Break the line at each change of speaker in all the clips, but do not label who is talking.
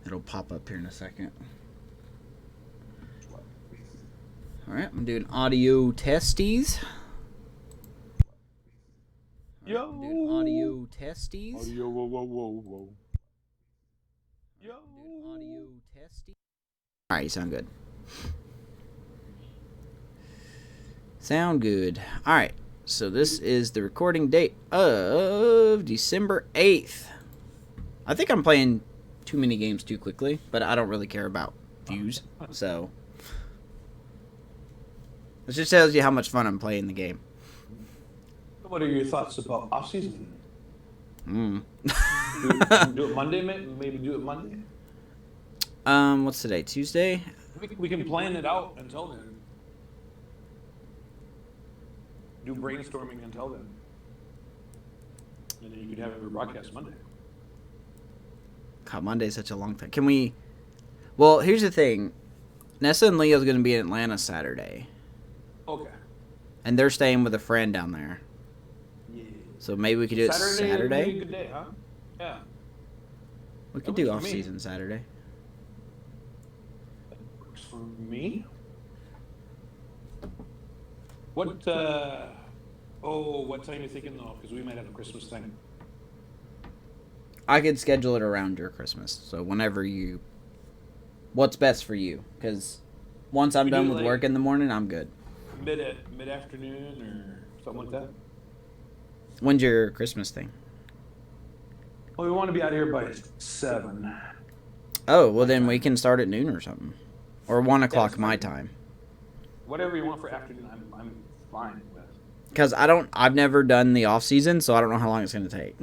It'll pop up here in a second. Alright, I'm doing audio testes.
Yo!
I'm doing audio testes.
Audio, whoa. Yo!
Doing audio testes. Alright, you sound good. Sound good. Alright, so this is the recording date of December 8th. I think I'm playing too many games too quickly, but I don't really care about views, so it just tells you how much fun I'm playing the game.
What are your thoughts about off-season?
Mm.
Do it Monday, maybe do it Monday?
What's today? Tuesday?
We can plan it out until then. Do brainstorming until then. And then you could have a broadcast Monday.
God, Monday's such a long time. Can we... Well, here's the thing. Nessa and Leo's going to be in Atlanta Saturday.
Okay.
And they're staying with a friend down there.
Yeah.
So maybe we could do it Saturday?
Would be a good day, huh? Yeah.
We could do off-season Saturday.
That works for me. What time are you thinking though? Because we might have a Christmas thing.
I could schedule it around your Christmas. So whenever you... What's best for you? Because once I'm done with work in the morning, I'm good.
Mid-afternoon or something like that?
When's your Christmas thing?
Well, we want to be out of here by 7.
Oh, well then we can start at noon or something. Or 1 o'clock my time.
Whatever you want for afternoon, I'm fine with.
Because I've never done the off-season, so I don't know how long it's going to take.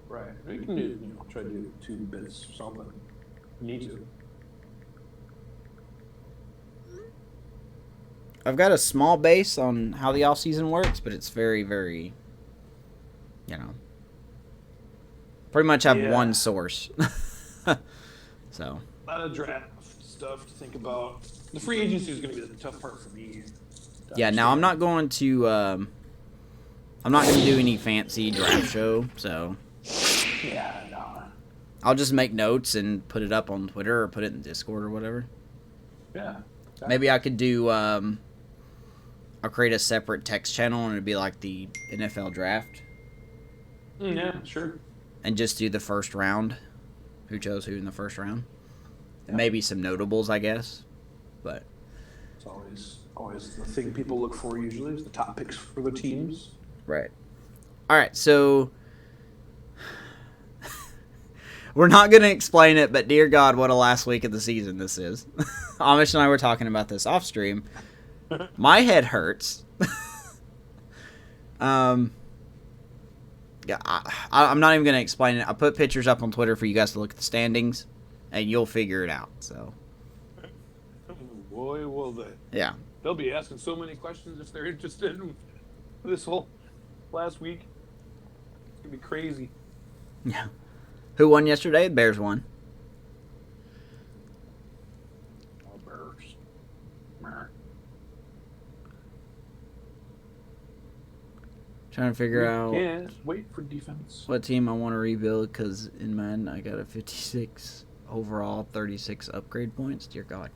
Right. We can do, try to do 2 bits or something. Need to.
I've got a small base on how the off-season works, but it's very, very, pretty much have one source. So.
A lot of draft stuff to think about. The free agency is going to be the tough part for me.
Yeah, now I'm not going to do any fancy draft show, so.
Yeah, no.
I'll just make notes and put it up on Twitter or put it in Discord or whatever.
Yeah. Exactly.
Maybe I could do, I'll create a separate text channel and it'd be like the NFL draft.
Yeah, sure.
And just do the first round. Who chose who in the first round. And maybe some notables, I guess. But
it's always the thing people look for usually is the top picks for the teams.
Right. All right, so we're not going to explain it, but dear God, what a last week of the season this is. Amish and I were talking about this off stream. My head hurts. Yeah, I'm not even going to explain it. I put pictures up on Twitter for you guys to look at the standings, and you'll figure it out. So,
boy, will they!
Yeah,
they'll be asking so many questions if they're interested in this whole last week. It's gonna be crazy.
Yeah. Who won yesterday? The Bears won.
Oh, Bears.
Trying to figure out.
Yeah, wait for defense.
What team I want to rebuild, because in Madden I got a 56 overall, 36 upgrade points. Dear God.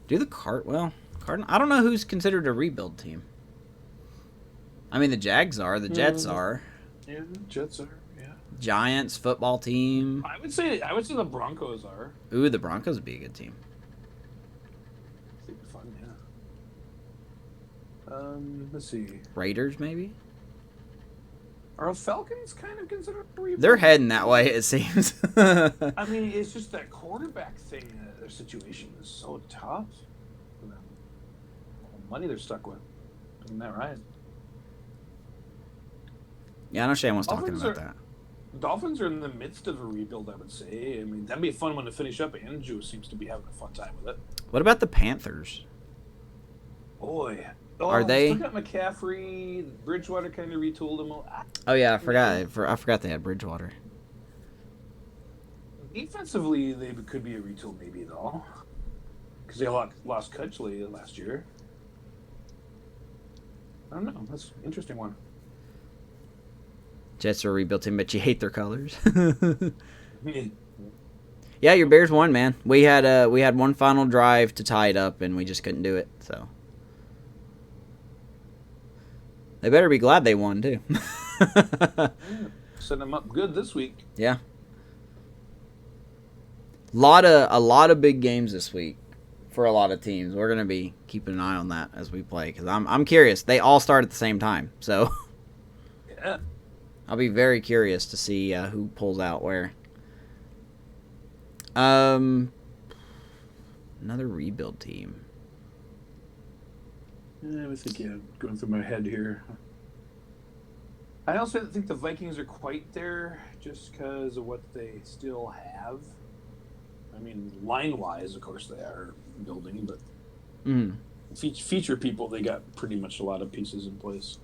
Do the Cardinal. I don't know who's considered a rebuild team. I mean, the Jags are. The Jets are.
Yeah, the Jets are. Yeah.
Giants football team.
I would say the Broncos are.
Ooh, the Broncos would be a good team.
It'd be fun, yeah. Let's see.
Raiders, maybe?
Are the Falcons kind of considered a rebuild?
They're heading that way, it seems.
I mean, it's just that quarterback thing. Their situation is so tough. For them. All the money they're stuck with. Isn't that right?
Yeah, I know Shane was talking about that.
Dolphins are in the midst of a rebuild, I would say. I mean, that'd be a fun one to finish up. Andrew seems to be having a fun time with it.
What about the Panthers?
Boy.
Are they?
Still got McCaffrey. Bridgewater kind of retooled him.
Oh, yeah, I forgot. I forgot they had Bridgewater.
Defensively, they could be a retool maybe, though. Because they lost Cutchley last year. I don't know. That's an interesting one.
Jets are a rebuilt team, but you hate their colors. Yeah, your Bears won, man. We had one final drive to tie it up, and we just couldn't do it. So they better be glad they won too.
Yeah. Set them up good this week.
Yeah. A lot of big games this week for a lot of teams. We're gonna be keeping an eye on that as we play because I'm curious. They all start at the same time, so
Yeah.
I'll be very curious to see who pulls out where. Another rebuild team.
I was thinking, going through my head here. I also don't think the Vikings are quite there just because of what they still have. I mean, line-wise, of course, they are building, but feature people, they got pretty much a lot of pieces in place.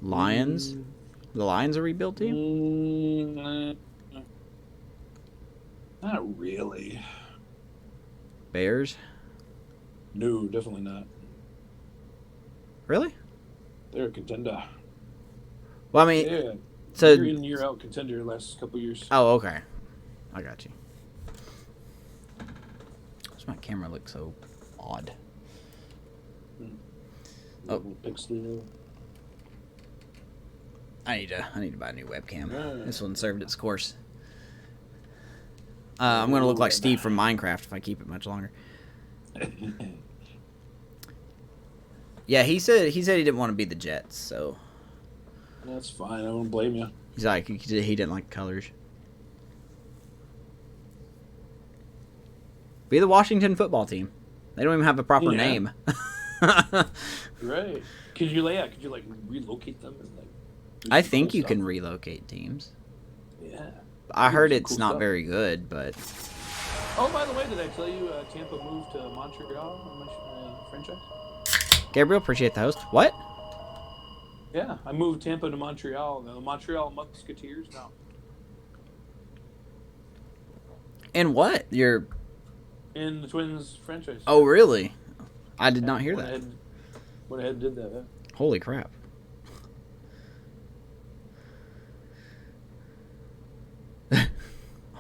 Lions? The Lions a rebuild team?
Not really.
Bears?
No, definitely not.
Really?
They're a contender.
Well, I mean,
Yeah.
so
Year in, year out contender the last couple years.
oh, okay, I got you. Why's my camera look so odd? Oh,
Pixel.
I need to buy a new webcam.
Yeah.
This one served its course. I'm gonna look like Steve from Minecraft if I keep it much longer. Yeah, he said he didn't want to be the Jets, so
That's fine. I don't blame you.
he's like he didn't like colors. Be the Washington football team. They don't even have a proper name.
Right? Could you relocate them and like? do
I
some
think
cool
you
stuff?
can relocate teams.
Yeah.
I heard
some
it's
cool
not
stuff.
very good, but
Oh, by the way, did I tell you Tampa moved to Montreal on my franchise?
Gabriel, appreciate the host. What?
Yeah, I moved Tampa to Montreal. The Montreal Musketeers now.
And what? You're
In the Twins franchise.
Oh, really? I did not hear
Went
that.
ahead and did that. Yeah.
Holy crap.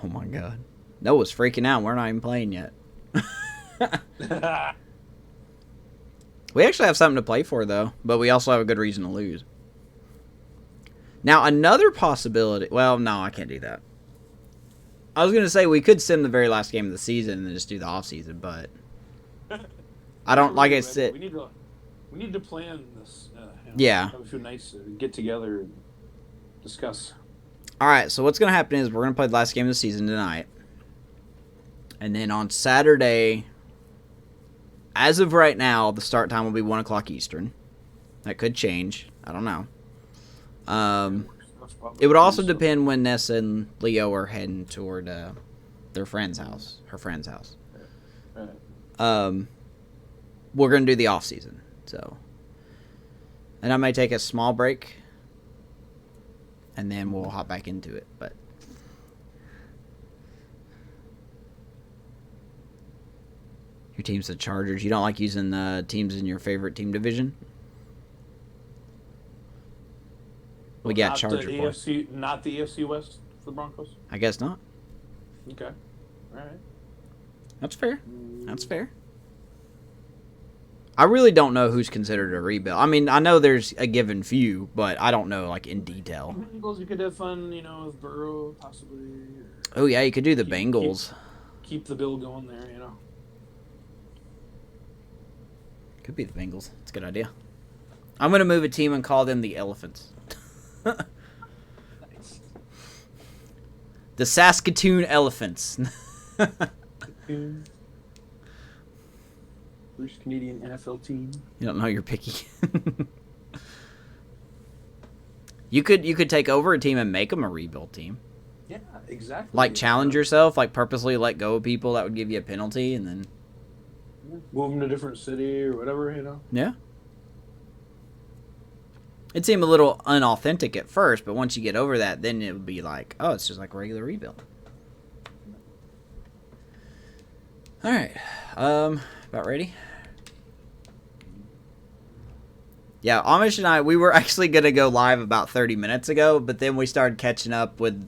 Oh my god. Noah's freaking out. We're not even playing yet. We actually have something to play for, though, but we also have a good reason to lose. Now, another possibility... Well, no, I can't do that. I was going to say we could sim the very last game of the season and then just do the off-season, but... I don't... Like I said...
We need to plan this.
Yeah.
Have a few nights to get together and discuss.
Alright, so what's going to happen is we're going to play the last game of the season tonight. And then on Saturday... As of right now, the start time will be 1 o'clock Eastern. That could change. I don't know. It would also depend when Nessa and Leo are heading toward their friend's house. Her friend's house.
Right.
We're going to do the off-season. So. And I may take a small break. And then we'll hop back into it. But. Your team's the Chargers. You don't like using teams in your favorite team division? We got
Not
Charger
the
boys.
AFC, not the AFC West for the Broncos.
I guess not.
Okay. All right.
That's fair. That's fair. I really don't know who's considered a rebuild. I mean, I know there's a given few, but I don't know, like, in detail.
Bengals, you could have fun, with Burrow, possibly.
Oh, yeah, you could do the Bengals.
Keep the bill going there,
Could be the Bengals. It's a good idea. I'm going to move a team and call them the Elephants.
Nice.
The Saskatoon Elephants.
First Canadian NFL team.
You don't know you're picky. You could take over a team and make them a rebuild team.
Yeah, exactly.
Like challenge yourself, like purposely let go of people that would give you a penalty, and then
move them to a different city or whatever,
yeah. It'd seem a little unauthentic at first, but once you get over that, then it would be like, oh, it's just like a regular rebuild. All right, about ready? Yeah, Amish and I, we were actually gonna go live about 30 minutes ago, but then we started catching up with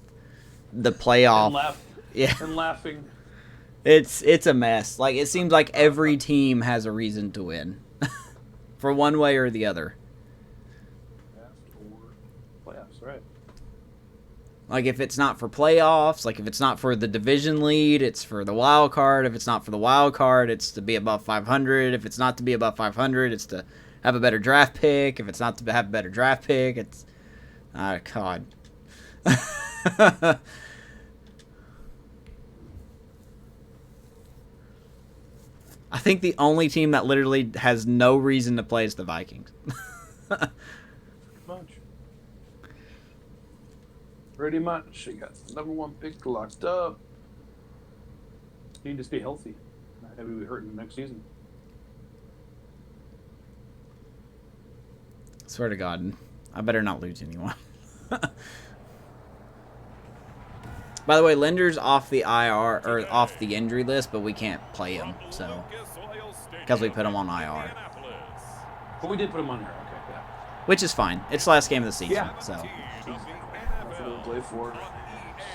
the playoff.
And laughing.
It's a mess. Like, it seems like every team has a reason to win, for one way or the other.
Playoffs, right?
Like, if it's not for playoffs, like if it's not for the division lead, it's for the wild card. If it's not for the wild card, it's to be above 500. If it's not to be above 500, it's to have a better draft pick. If it's not to have a better draft pick, it's God. I think the only team that literally has no reason to play is the Vikings.
Pretty much. They got the number 1 pick locked up. You need to stay healthy. Not have you hurt in the next season.
Swear to God, I better not lose anyone. By the way, Linder's off the IR or off the injury list, but we can't play him, so because we put him on IR.
But we did put him on there, okay, yeah.
Which is fine. It's the last game of the season,
Yeah.
so.
Play for.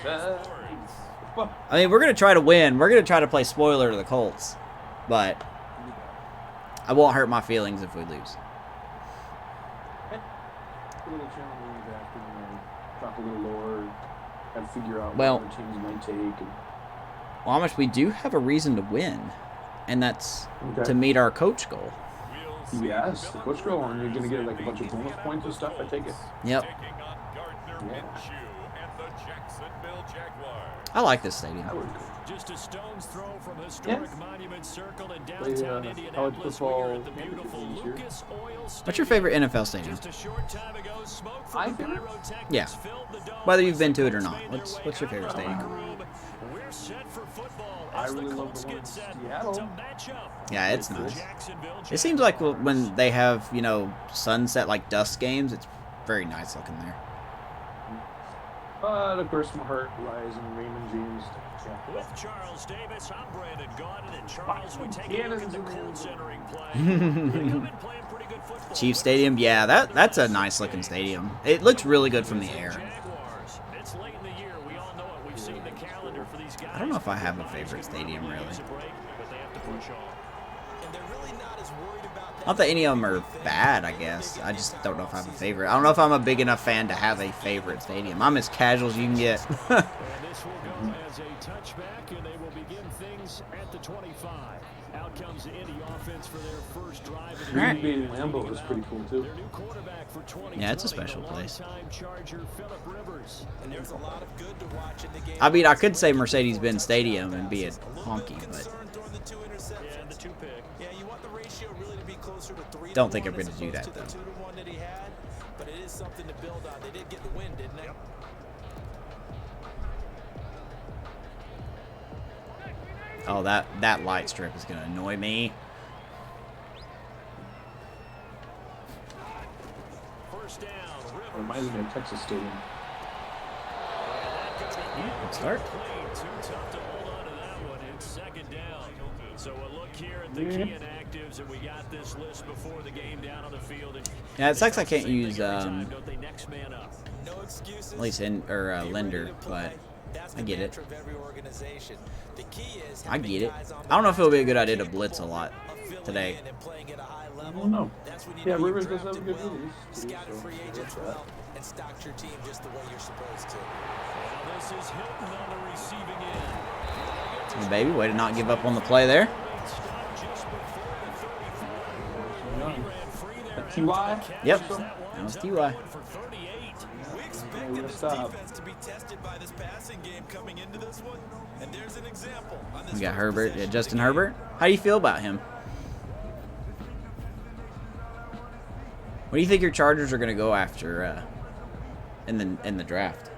I mean, we're gonna try to win. We're gonna try to play spoiler to the Colts, but I won't hurt my feelings if we lose.
A little challenge after, drop a little lower, and figure out
Well,
what other teams might take. And...
Well, Amish, we do have a reason to win, and that's
Okay.
to meet our coach goal.
Yes, the coach goal, and you're going to get like a bunch of bonus points and stuff, I take it.
Yep.
Yeah.
I like this stadium.
That would be
Just a stone's throw from historic Monument Circle in downtown
college
Indianapolis.
football
We're at the beautiful
championships here.
Lucas Oil Stadium.
What's your favorite NFL stadium?
Just a short time ago, smoke from
I
the
think-
pyrotechnics
Yeah.
filled the dome.
Whether you've been to it or
Colts
not.
made their
What's your
way
favorite
out of the
stadium?
locker room. We're set for football
I
as
really
the
love
Colts
the one
get
in
set
Seattle.
to match up.
Yeah, it's
with the
nice.
Jacksonville
It seems like
Jaguars.
when they have, sunset, like dusk games, it's very nice looking there.
But of course, my heart lies in Raymond James. Yeah.
With Charles Davis, I'm Brandon Gaudin, and Charles, we take a
Yeah,
look
this
at the
is a
Colts
real-
entering play. They come in playing pretty good football.
Chief Stadium, yeah, that's a nice looking stadium. It looks really good from the air.
Jaguars. It's late in the year. We all know it. We've seen the calendar for these guys.
I don't know if I have a favorite stadium, really.
But they have to push on.
And they're really not as worried about that.
Not that any of them are bad, I guess. I just don't know if I have a favorite. I don't know if I'm a big enough fan to have a favorite stadium. I'm as casual as you can get.
And this will go as a touchback, and they will begin things at the 25. Out comes the Indy offense for their first drive of the
All right.
game.
Being Lambeau is pretty cool too.
Their new quarterback for 2020,
Yeah, it's a special
the
place.
longtime Charger Phillip Rivers.
And there's a lot of good to watch in the game.
I mean, I could say Mercedes-Benz Stadium and be a honky, but
Concern during the 2 interceptions.
And the 2 pick.
Yeah, you want the ratio really to be closer to 3
Don't
to
think
1
I'm gonna
as
do
opposed
that,
to the
though.
2 to 1 that he had, but it is something to build on. They did get the win, didn't they?
oh, that light strip is gonna annoy me.
First down, Rivers.
Reminds me of Texas Stadium.
Good start.
Clean. Too tough to hold on to that one. It's second down. So a look here at the key inactives, and we got this list before the game down on the field. And
Yeah, it sucks I can't use
don't they? Next man up.
No excuses.
at least Linder, but
That's
I
the
get it.
mantra of every organization. The key is
I
having
get it.
guys on
I don't know if
the
it'll be a good
field
idea to
capable
blitz a lot
of filling
today.
in and playing at a high
I
level.
don't know.
That's when you
Yeah,
know you've
Rivers does have a
drafted
good
well,
release, too,
scouted
so
free
I
agents
like that.
well, and stocked your team just the way you're supposed to.
Now this is Hilton on the receiving end.
Hey, baby, way to not give up on the play there.
Stop just before the 34. He ran free there.
T.Y.?
Yep,
Catches
that
one.
was T.Y.
For 38.
We
Yeah,
expected this
stop.
defense to be tested by this passing game coming into this one, and there's an example. On this
We got
first
Herbert,
possession
yeah,
of the
Justin
game.
Herbert. How do you feel about him? What do you think your Chargers are going to go after in the draft?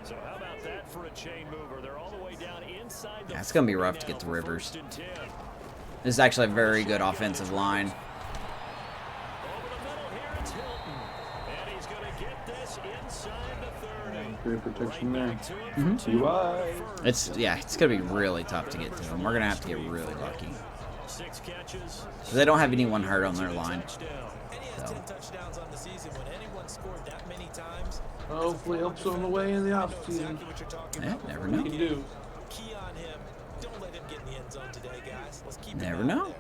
So how about that for a chain mover? They're all the way down inside the
Yeah, it's gonna be
40
rough to
now
get to
for
Rivers.
first and 10.
This is actually a very good offensive line.
Over the middle here, it's Hilton. And he's going to get this inside the 30.
Great protection there.
Back to him for
T.Y.
It's gonna be really tough to get to him. We're gonna have to get really lucky.
6 catches.
They don't have anyone hurt on their line.
And he has 10 touchdowns on the season. When anyone scored that many times,
Hopefully helps on the way in the offseason.
exactly what you're talking
Yeah,
about.
never
We
know.
can do.
Key on him. Don't let him get in the end zone today, guys. Let's keep
Never
him out
know.
there.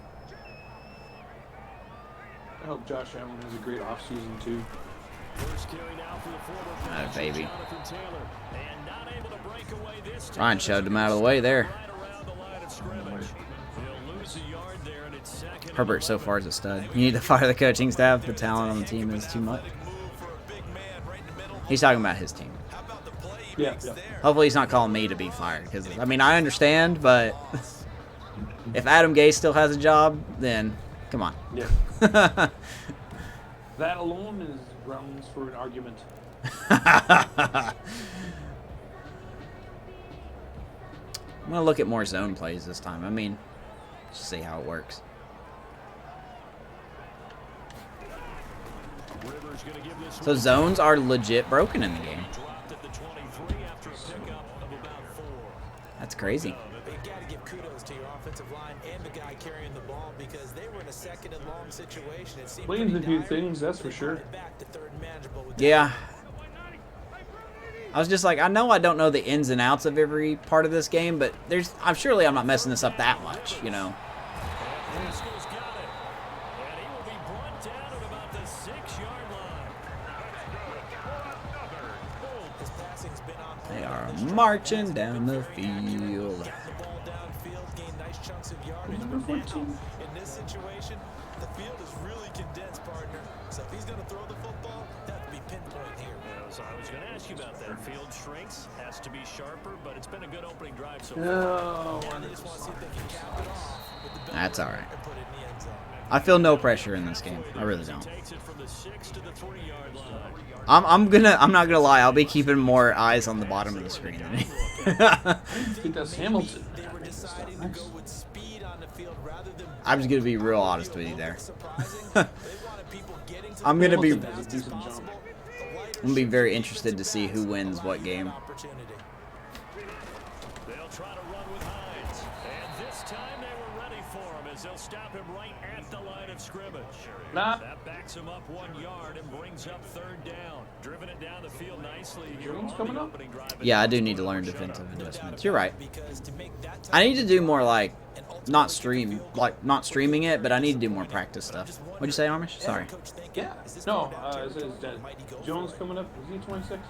I hope Josh Allen has a great offseason too.
First carry now for the former
Ah, baby.
Jonathan Taylor. And not able to break away this time.
Ryan shoved him out of the way there.
Right around the line of scrimmage. He'll lose a yard there, and it's second and
Herbert so
11.
far is a stud. You need to fire the coaching staff. The talent on the team is too much. He's talking about his team.
How about the play he
Yeah,
makes
yeah.
there?
Hopefully he's not calling me to be fired. Because, I mean, I understand, but if Adam Gase still has a job, then come on.
Yeah. That alone is grounds for an argument.
I'm going to look at more zone plays this time. I mean, just see how it works.
Rivers gonna give this
So zones are legit broken in the game.
dropped at the 23 after a pickup of about 4.
That's crazy.
But you got to give kudos to your offensive line and the guy carrying the ball because they were in a second and long situation. It seemed
Blames
pretty
a few
dire,
things, that's
but
for
they
sure.
brought it back to third and manageable with that.
Yeah. I was just like, I know I don't know the ins and outs of every part of this game, but I'm not messing this up that much, you know.
Driscoll's got it. And he will be brought down at about the 6-yard line.
His passing's been on point.
They are marching down the field.
Getting the ball downfield, gain nice chunks of yardage.
Number
But now,
14.
in this situation, the field is really condensed, partner. So if he's going to throw the football, that would be pinpoint here.
So I was going to ask you about that. Field shrinks, has to be sharper, but it's been a good opening drive so far.
No.
Now they just want to see if they can cap it off with the
That's all right.
and put it in the end zone.
I feel no pressure in this game. I really don't.
Takes it from the 6 to the 3-yard line.
I'm not gonna lie. I'll be keeping more eyes on the bottom of the screen than me.
I think that's Hamilton.
They were deciding to go with speed on the field rather than
I'm just gonna be real honest with you there.
surprising. They wanted people getting to
I'm
the
gonna be
ball as
Hamilton has a
fast as
decent jump.
possible. The lighter
I'm gonna be very interested to see who wins what game.
opportunity.
They'll try to run with Hines. And this time they were ready for him as they'll stop him right at the line of scrimmage.
Nah.
That backs him up 1 yard and brings up 3rd down. Driven it down the field nicely here
Jones
on
coming
the
up?
opening drive.
Yeah, I do need to learn defensive adjustments. You're right.
Because to make that type
I need to
of
do
play
more like
and ultimately
not
get the
stream,
field goal,
like not streaming it, but I need to do more practice stuff. What'd you say, Amish? Sorry.
coach thinking,
Yeah.
is this
No,
quarterback
it says
terrible?
that
Might he go
Jones
for it?
coming up. Is he 26?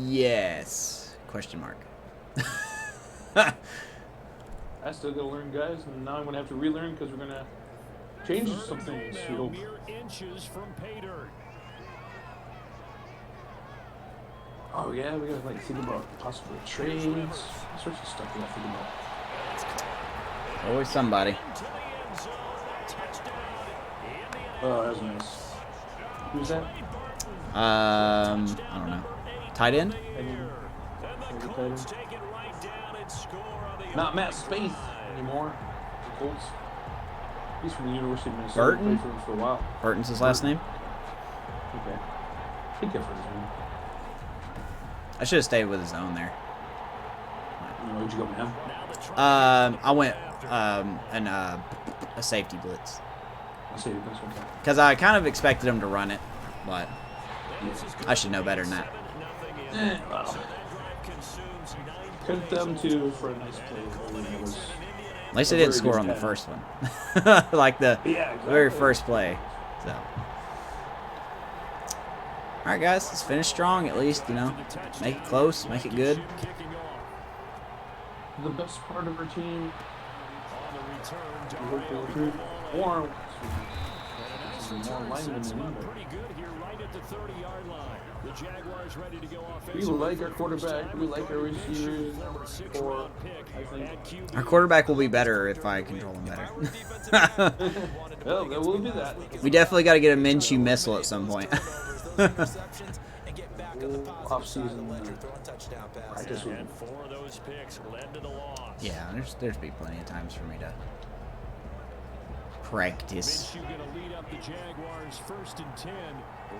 Yes. Question mark.
I still gotta learn, guys, and now I'm gonna have to relearn because we're gonna change some things. We
Now
hope.
mere inches from pay dirt.
Oh yeah, we gotta think about possible trades, all sorts of stuff we gotta think about.
Always somebody.
Into the end zone. Touchdown. Indianapolis.
Oh, that was nice. Who's that?
I don't know. Tight end?
And the Colts take it right down and score on the
Not Matt
opening
Spaeth
drive.
anymore. The Colts. He's from the University of Minnesota.
Burton?
Played for him for a while.
Burton's his last name?
Okay. I think I've heard his name.
I should have stayed with his own there.
Where'd you go, man?
Now the try
I went a safety blitz
I'll say this one.
because I kind of expected him to run it, but I should know better than that.
Well, credit them too for a nice play. It was,
At least they
A
didn't
very
score
good
on the
pass.
first one, like the
yeah,
very
exactly.
first play. So, all right, guys, let's finish strong at least. You know, make it close, make it good.
kicking off
The best part of our team.
on the return.
We hope to
Dario
recruit more. Some
Nice
more
return
linemen
sets
than
him up
anybody.
pretty good here right at the 30-yard line. The Jaguars ready to go
We
offensively
like
for
our
the first
quarterback.
time
We
in
like our
30 minutes.
receivers.
Former
Or,
sixth-round pick
I think.
at QB.
Our quarterback will be better if I control him better.
Well, there will be that.
We definitely got to get a Minshew missile at some point.
Off season practice with
And 4 of those picks led to the loss.
Yeah, there's be plenty of times for me to practice.
Minshew going to lead up the Jaguars 1st and 10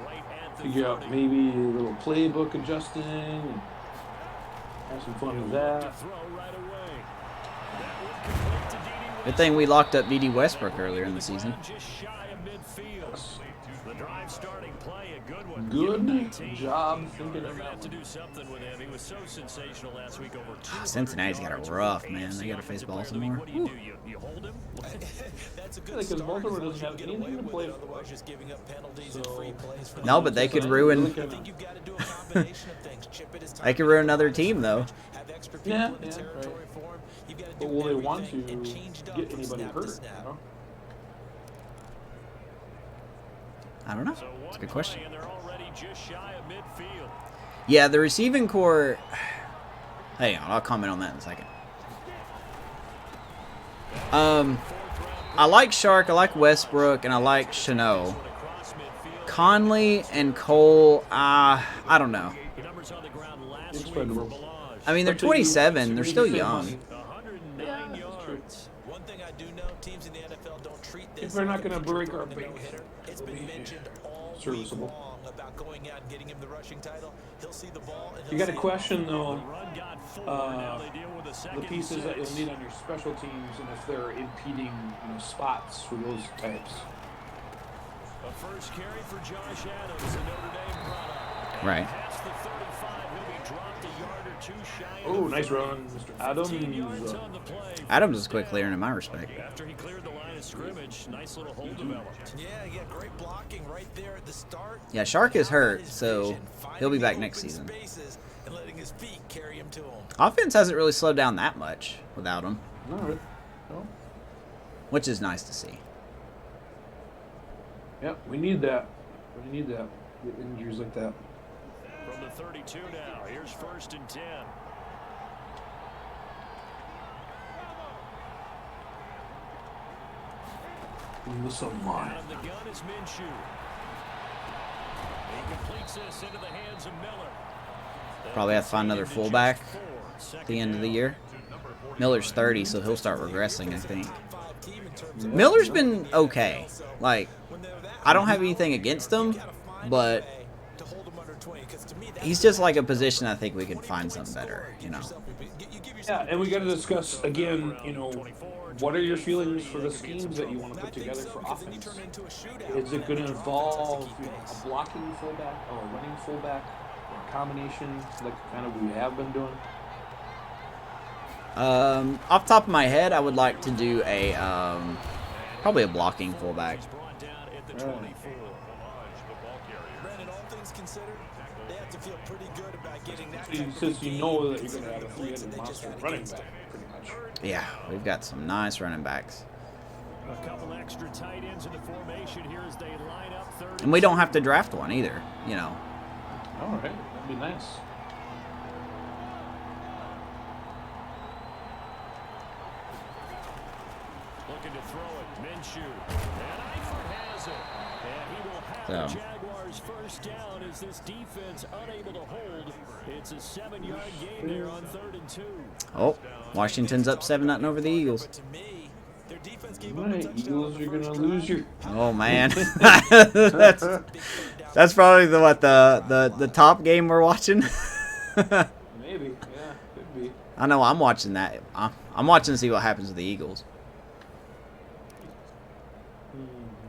right at the
figure out
30.
maybe a little playbook adjusting and have some fun with
To
that.
throw right away. That would complete to D.D.
Good thing we locked up D.D. Westbrook earlier in the season.
Just shy of midfield. The drive starting play, a good one.
Good job thinking
They're
of
going to have
that
to
one.
do something with him. He was so sensational last week over 200
Cincinnati's got
yards
it rough,
for
man. They got to
AFC
face
Offensive Player of the
Baltimore.
Week. What do? You hold him?
That's a
Yeah,
good
because
start.
Baltimore
as long as
doesn't
you
have
get away
anything to
with
play
it,
for.
otherwise just giving up penalties
So-
and free plays for
No, but they could ruin.
I think you've got to do a combination of things. Chip it as
They could ruin another team, though.
Have extra people
Yeah,
in the
yeah,
territory
right.
for him. You've got to
But
do
will they want to
everything and change it up
get
from
anybody
snap to
hurt?
snap.
You know?
I don't know.
So
That's
one
a good question.
play, and they're already just shy of midfield.
Yeah, the receiving core. Hang on, I'll comment on that in a second. I like Shark, I like Westbrook, and I like Chanel. Conley and Cole, I don't know.
The numbers on the ground last
It's
week for
spreadable.
Balaj.
I mean, they're 27. They're still young.
109
Yeah, that's true.
yards.
One thing I do know, teams in the NFL don't treat this
If they're not
like a
gonna
pitcher
break
throwing
our
a
bank,
no-hitter. It's
it'll
been
be
mentioned all week
serviceable.
long about going out and getting him the rushing title. He'll see the ball and
You
he'll
got to
see
question
The
though
run got four. Now they deal with a
the
second
pieces that you'll
six.
need on your special teams and if they're impeding spots for those types.
A first carry for Josh Adams, a Notre Dame product. And
Right.
past the 35, he'll be dropped a yard or two shy of
Oh,
the
nice
30.
run, Mr.
15
Adams.
yards on the play.
Adams is
First
quick clearing
down.
in my respect.
After he cleared the line of scrimmage, nice little hole developed.
Yeah, great blocking right there at the start.
Yeah, Shark is hurt,
His
so
vision,
he'll be
finding
back
the
next
open
season.
spaces and letting his feet carry him to him.
Offense hasn't really slowed down that much without him,
All right. No.
which is nice to see.
Yep, we need that. We need that. Get injuries like that.
From the 32 now, here's 1st and 10.
Listen,
Out of the gun is Minshew. He completes this into the hands of Miller.
Probably have to find another fullback at the end of the year. Miller's 30, so he'll start regressing, I think. Miller's been okay. Like, I don't have anything against him, but he's just like a position I think we could find something better, you know.
Yeah, and we got to discuss again. What are your feelings for the schemes that you want to put together for offense? Is it going to involve a blocking fullback or a running fullback or a combination like kind of we have been doing?
Off the top of my head, I would like to do a probably a blocking fullback.
Brought down at the
Right.
24.
Brandon, all things considered, they have to feel pretty good about getting that type of
Since
game
you know that
with
you're going to have a
the points that
300
they just
monster
had
running
against
back,
them.
pretty much.
Yeah, we've got some nice running backs.
A couple extra tight ends in the formation here as they line up third.
And we don't have to draft one either, you know.
All right, that'd be nice.
Looking to throw it. Minshew. And Eifert has it. And he will have the
So.
Jaguars first down as this defense unable to hold. It's a 7-yard gain there on 3rd and 2.
Oh, Washington's up 7-0 over the Eagles.
But to me, their defense gave
All
up a
right,
touchdown.
Eagles, you're going to lose your.
Oh man, that's probably the top game we're watching.
Maybe, yeah, could be.
I know I'm watching that. I'm watching to see what happens to the Eagles.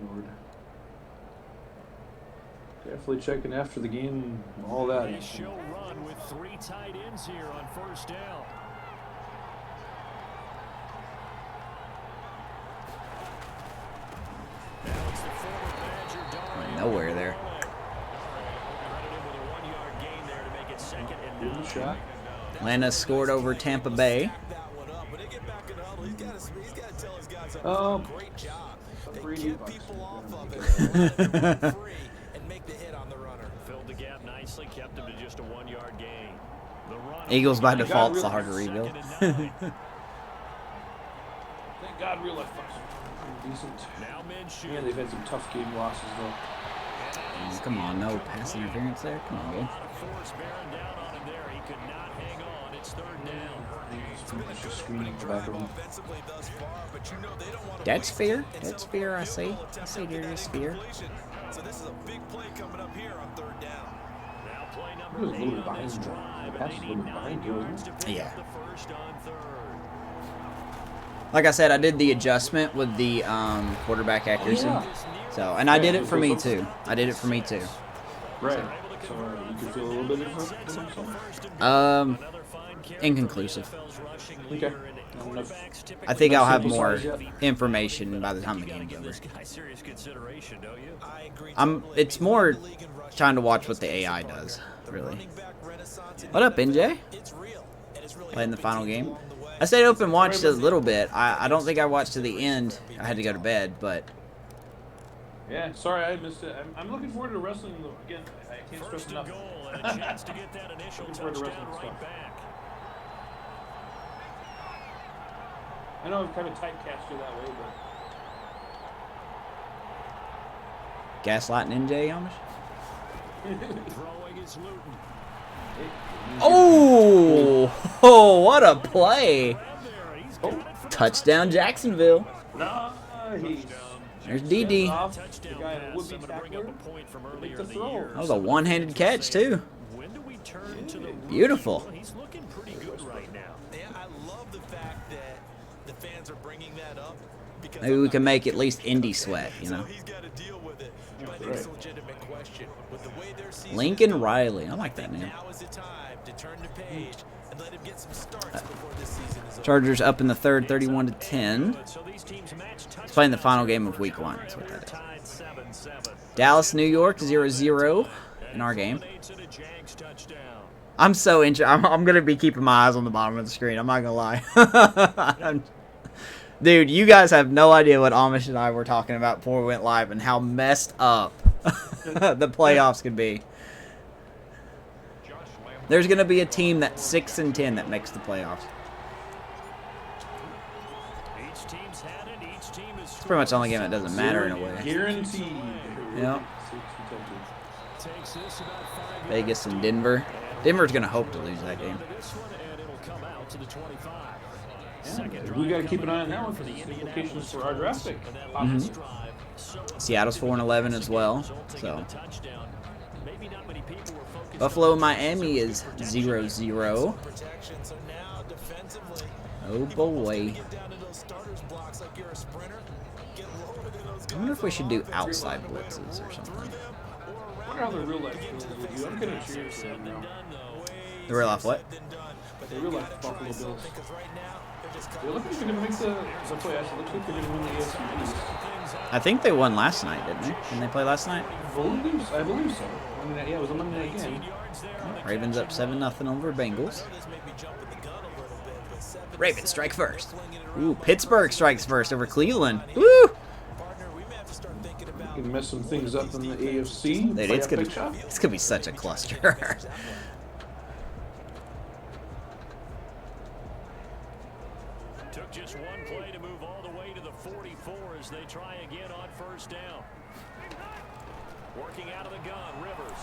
Lord. Definitely checking after the game, all that.
They show run with 3 tight ends here on 1st down. Now it's the former Badger Dario
Nowhere there.
Credited with a 1-yard gain there to make it 2nd and
Good
9.
shot.
Atlanta scored over Tampa Bay.
That one up. When they get back in the huddle, he's got to tell his guys up.
Um,
Great job. They
$3
kept
bucks.
people off of it. Let them run free and make the hit on the runner.
Filled the gap nicely, kept him to just a 1-yard gain. The run
Eagles by
God,
default's the
really?
harder rebuild.
2nd and 9.
Thank God real life bucks are pretty decent.
Now Minshew.
Yeah, they've had some tough game losses though.
Come on, no pass interference there. Come on,
A
dude.
lot of force bearing down on him there. He could not hang on. It's 3rd down.
It's just screening the back of them.
Offensively thus far, but you know they don't want to
That's
waste
fair.
it. And
That's
so
fair. I
field
say.
goal
I
attempt
say
to get
there
that
is fair.
incompletion. So this is a big play coming up here on 3rd down.
Now play
He
number
was a little
8 on this
behind
drive.
the pass, a little
89
behind you,
yards to pick
Yeah.
up the 1st on 3rd.
Like I said, I did the adjustment with the quarterback accuracy.
Yeah.
So, and I did it for me too. I did it for me too.
Right. So you can feel a little bit different than yourself?
Inconclusive.
Okay. Not enough.
I think I'll have
sample
more
size yet.
information by the time the game's over.
I agree.
It's more trying to watch what the AI does, really. What up, NJ? Playing the final game. I stayed open and watched a little bit. I don't think I watched to the end. I had to go to bed, but
Yeah, sorry I missed it. I'm looking forward to wrestling again. I can't stress enough.
And a chance to get that initial
Looking forward to
touchdown
wrestling
right
stuff.
back.
I know I've kind of typecast you that way, but
gaslighting NJ, Amish?
Throwing is Luton.
Oh, what a play!
Oh,
Touchdown, Jacksonville.
nice.
There's DD.
Off the
Touchdown
guy that would
pass.
be
I'm gonna bring
tackler.
up a point from
Make
earlier
the
in the
throw.
year.
That was a one-handed catch too.
When do we turn to the
Beautiful.
Well, he's looking pretty good right now.
Yeah, I love the fact that the fans are bringing that up. Because
Maybe we can make at least Indy sweat, you
So
know.
he's got to deal with it.
Yeah,
But it's a
right.
legitimate question. With the way their season
Lincoln
is going,
Riley. I like
I
that
think
name.
now is the time to turn the page and let him get some starts before this season is over.
Chargers up in the third, 31-10.
So these teams match
It's playing the final game of Week 1. That's what
We're
that is.
tied 7-7.
Dallas, New York, 0-0 in our game.
Culminates in a Jags touchdown.
I'm so interested. I'm gonna be keeping my eyes on the bottom of the screen. I'm not gonna lie. Dude, you guys have no idea what Amish and I were talking about before we went live and how messed up the playoffs could be. There's gonna be a team that's 6-10 that makes the playoffs.
Each team's had it. Each team is
It's pretty much the only game that doesn't matter in a way.
Guaranteed.
Yep.
6-10.
takes this about 5
Vegas and Denver. Denver's gonna hope to lose that game.
this one, and it'll come out to the 25.
Yeah, we got to keep an eye on that one for the implications for our draft pick.
Seattle's 4-11 as well. So
Touchdown. Maybe not many people were focused
Buffalo, Miami is 0-0.
Protection. So now defensively,
Oh boy.
get down to those starters blocks like you're a sprinter. Get lower than those
I wonder if we
guys
should do outside blitzes or something.
I wonder how the real life feels with you. I'm going to cheer for them now.
The real life what?
The real life Buffalo Bills. They look like they're going to make the playoffs. It looks like they're going to win the AFC East.
I think they won last night, didn't they? Didn't they play last night?
I believe so. Monday night, yeah, it was a Monday night game.
Ravens up 7-0 over Bengals. Ravens strike first. Ooh, Pittsburgh strikes first over Cleveland. Woo!
You can mess some things up in the AFC.
Dude, it's
playoff
gonna be such a cluster.
Took just one play to move all the way to the 44 as they try again on first down. Working out of the gun, Rivers.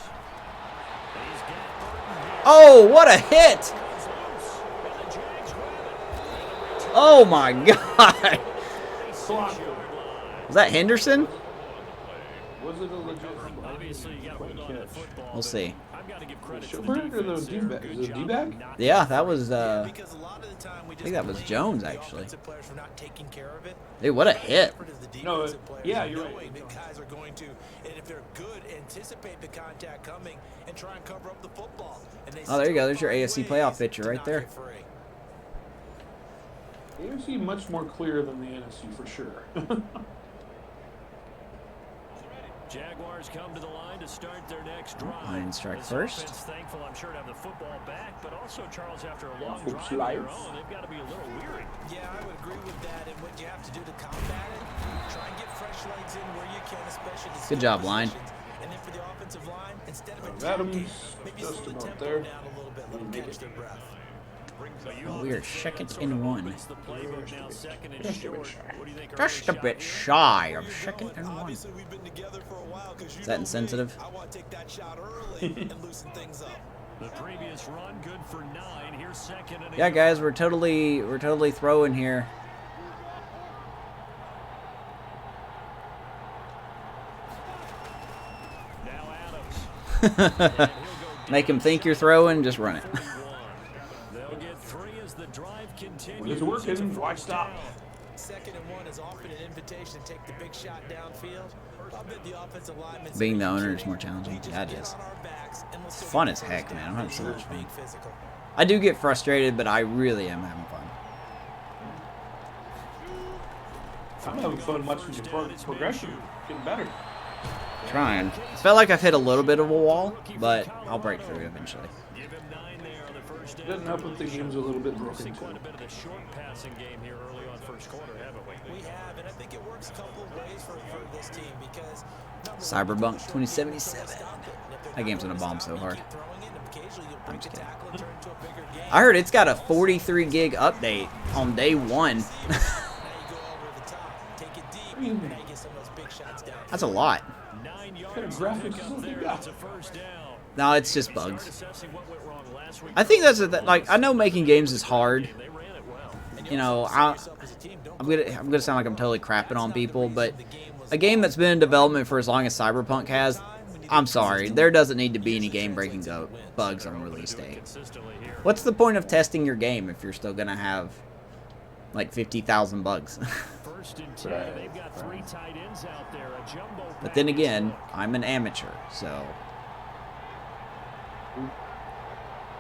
He's got Burton here.
Oh, what a hit!
Goes loose, and the Jags grab it.
Oh my God!
Clock.
Was that Henderson?
Was it a legit
Obviously, you got to hold on to the football.
We'll see.
I've got to give credit to the
Shepard or the
defense there.
D-back?
Good
Is it a
job
D-back?
of not
Yeah, that was
Because a lot of the time we just
think that was
blame
Jones,
the
actually.
offensive players for not taking care of it.
Dude, what a hit!
Effort is the
No,
defensive players
yeah, you're
knowing
right.
that guys are going to, and if they're good, anticipate the contact coming and try and cover up the football. And they
Oh, there you go.
still
There's your
find
AFC playoff
ways
picture
to
right
knock
there.
it free.
The AFC much more clear than the NFC for sure.
Jaguars come to the line to start their next drive.
Lions strike
This
first.
offense thankful, I'm sure, to have the football back, but also, Charles, after a long
Folks
drive of their
lives.
own, they've got to be a little weary.
Yeah, I would agree with that. And what you have to do to combat it, try and get fresh legs in where you can, especially the
Good job, line.
positions. And then for the offensive line, instead of
Adams
attacking, maybe
just
slow the
about
tempo
there.
down a little bit, let them
Make
catch
it.
their breath.
Oh, we are second and one.
Opens the playbook now, second and
Just a bit
short.
shy.
What do you think?
Just a
early
bit
shot
shy of second and one.
Obviously, we've been together for a while because you
Is that
know me.
insensitive?
I want to take that shot early and loosen things up.
here? The previous run, good for 9. Here's second and
Yeah,
8.
guys, we're totally throwing here.
Now Adams.
Make him think you're throwing, just run it.
41. They'll get 3 as the drive continues.
It's working. Why stop?
2nd and 1 is often an invitation to take the big shot downfield. I'll bet the offensive linemen
Being the owner is more challenging. Yeah, it is. It's fun as heck, man. I'm having so much fun. I do get frustrated, but I really am having fun.
I'm having fun watching the progression, getting better.
Trying. I felt like I've hit a little bit of a wall, but I'll break through eventually.
It doesn't help if the game's a little bit broken, too.
Quite a bit of the short passing game here early on first quarter, haven't we?
We have, and I think it works a couple of ways for this team because
Cyberpunk 2077. That game's gonna bomb so hard. I'm just kidding. I heard it's got a 43 gig update on day 1. That's a lot.
What kind of graphics is it got?
No, it's just bugs. I think that's like, I know making games is hard. You know, I'm gonna sound like I'm totally crapping on people, but a game that's been in development for as long as Cyberpunk has, I'm sorry, there doesn't need to be any game-breaking bugs on release date. What's the point of testing your game if you're still gonna have like 50,000 bugs? But then again, I'm an amateur, so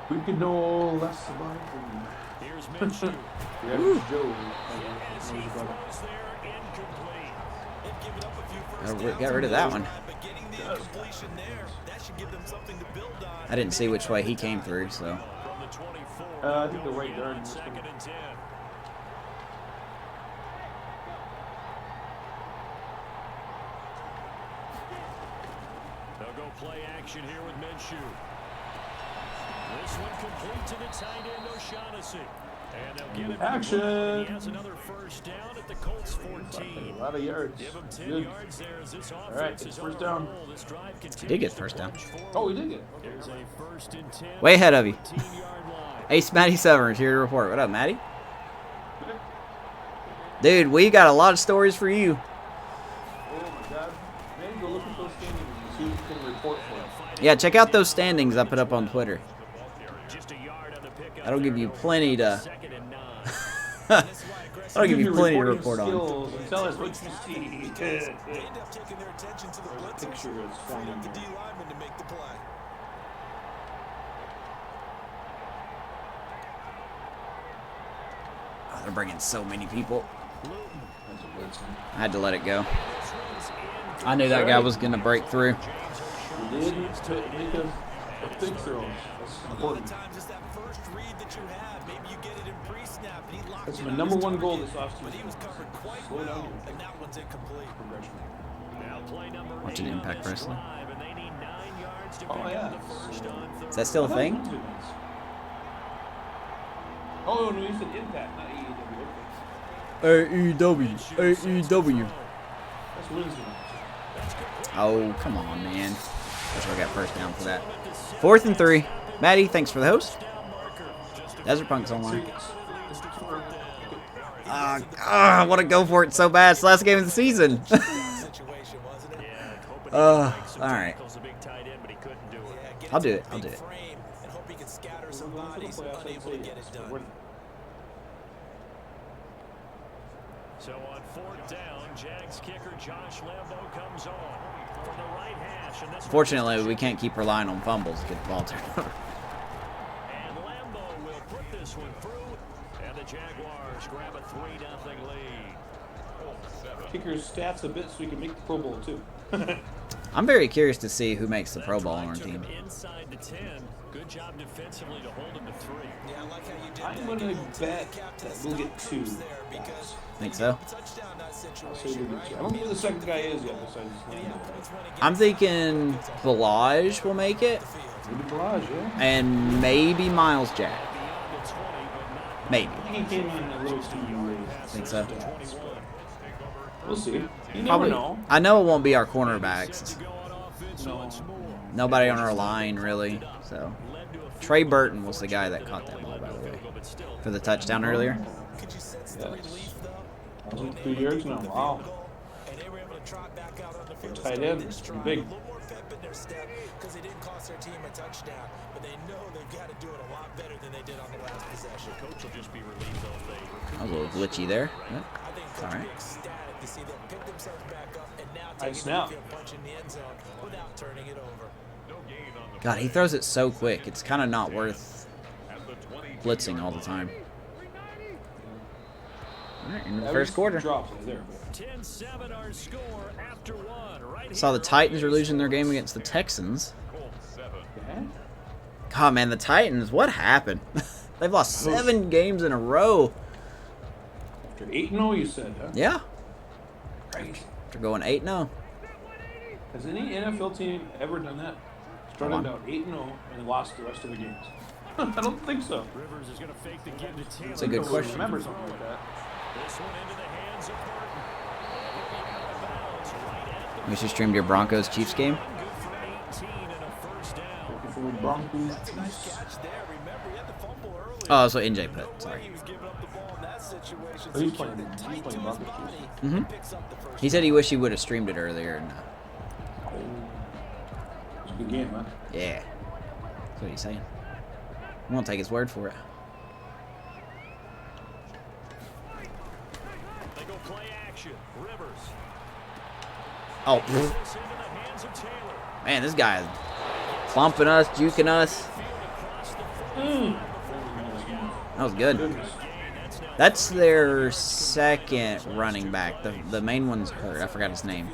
We could know less about it than the average Joe.
Got rid of that one. I didn't see which way he came through, so.
I think the right guard.
They'll go play action here with Minshew. This one complete to the tight end, O'Shaughnessy. And they'll give it
action.
He has another first down at the Colts 14.
A lot of yards.
Give him 10
Good.
yards there as this
All right,
offense is
first
on a
down.
roll. This drive
He did get first down.
Oh, he did get it.
There's a 1st and 10.
Way ahead of you.
14-yard line.
Ace Matty Severance here to report. What up, Matty? Dude, we got a lot of stories for you.
Oh my God. Man, go look at those standings and see what you can report for us.
Yeah, check out those standings I put up on Twitter.
Just a yard on the pickup.
That'll give you plenty to.
2nd and 9.
That'll give you
Your
plenty to
reporting
report on.
skills and tell us what you see.
They end up taking their attention to the blitzers,
Picture is
freeing up the
forming.
D lineman to make the play.
Oh, they're bringing so many people.
That's a blitz.
I had to let it go. I knew that guy was going to break through.
He did make a big throw. That's important.
Sometimes it's that first read that you have. Maybe you get it in pre-snap and he locked
That's
it
my
up.
number one goal this
But
offseason.
he was covered quite
Slow
well,
down.
and that one's incomplete.
Progression.
Now play number
Watching
8 on
Impact
this
Wrestling.
drive, and they need 9 yards to
Oh,
pick
yeah.
up the first on third.
Is that still a thing?
Oh, no, you said Impact, not AEW.
AEW. AEW.
That's Wednesday.
Oh, come on, man. Wish I got first down for that. 4th and 3. Maddie, thanks for the host. Desert Punk's online. I want to go for it so bad. It's the last game of the season.
Situation, wasn't it?
All right.
Tackles a big tight end, but he couldn't do it.
Yeah, get
I'll
into
do
the
it. I'll
big
do it.
frame and hope he can scatter some bodies, unable to get it done.
So on 4th down, Jags kicker Josh Lambo comes on from the right hash. And this
Fortunately, we can't keep relying on fumbles to get the ball turned over.
And Lambo will put this one through. And the Jaguars grab a 3-0 lead.
Kicker's stats a bit so he can make the Pro Bowl, too.
I'm very curious to see who makes the Pro Bowl on our
Took
team.
him inside the 10. Good job defensively to hold him to 3.
Yeah, I like how you did
I'm
that.
going to
Give
bet
captain
that
a
we'll get
stop
2.
there because
Think so?
touchdown that
I'll say
situation,
we'll
right?
get 2. I don't know who the second guy is yet besides
Yeah,
Lambo.
points won against
I'm thinking Balaj will make it,
the field.
Maybe Barrage, yeah.
and maybe Miles Jack. Maybe.
I think he came in a little too late.
Think so?
We'll see. You never
Probably.
know.
I know it won't be our cornerbacks.
No.
Nobody on our line, really. So Trey Burton was the guy that caught that ball, by the way, for the touchdown earlier.
Could you sense the relief, though?
1,002 yards now. Wow.
And they were able to trot back out on the field. to
Tight
start
end.
this drive.
Big.
A little more pep in their step because they didn't cost their team a touchdown, but they know they've got to do it a lot better than they did on the last possession.
Coach will just be relieved all day.
That was a little glitchy there. Yeah.
I think
All right.
Ecstatic to see them pick themselves back up and now
Nice
take
snap.
a punch in the end zone without turning it over.
God, he throws it so quick. It's kind of not worth blitzing all the time. All right, in the first quarter.
Drops right there, but
10-7 our score after one. Right
Saw the
here.
Titans are losing their game against the Texans.
okay.
God, man, the Titans, what happened? They've lost 7 games in a row.
After 8-0, you said, huh?
Yeah,
Right.
they're going 8-0.
Has any NFL team ever done that? Started out 8-0 and lost the rest of the games. I don't think so.
Rivers is going to fake the give to Taylor.
That's a good
I
question.
remember something like that.
This one into the hands of Burton. Out of bounds, right at the
We should stream your Broncos Chiefs game.
good for 18 and a first down.
Looking for Broncos.
Nice catch there. Remember, he had the fumble earlier.
Oh, that's what NJ put. Sorry.
He was giving up the ball in that situation.
Oh, he's
Secured
playing-
it
he's
tight
playing
to his
Broncos.
body,
Mhm.
and picks up the first
He said he wished he would have streamed it earlier. And,
Oh. It's a good game, huh?
yeah, that's what he's saying. I won't take his word for it.
They go play action. Rivers.
Oh,
This into the hands of Taylor.
man, this guy is bumping us, juking us. That was good.
Goodness.
That's their second running back. The main one's hurt. I forgot his name.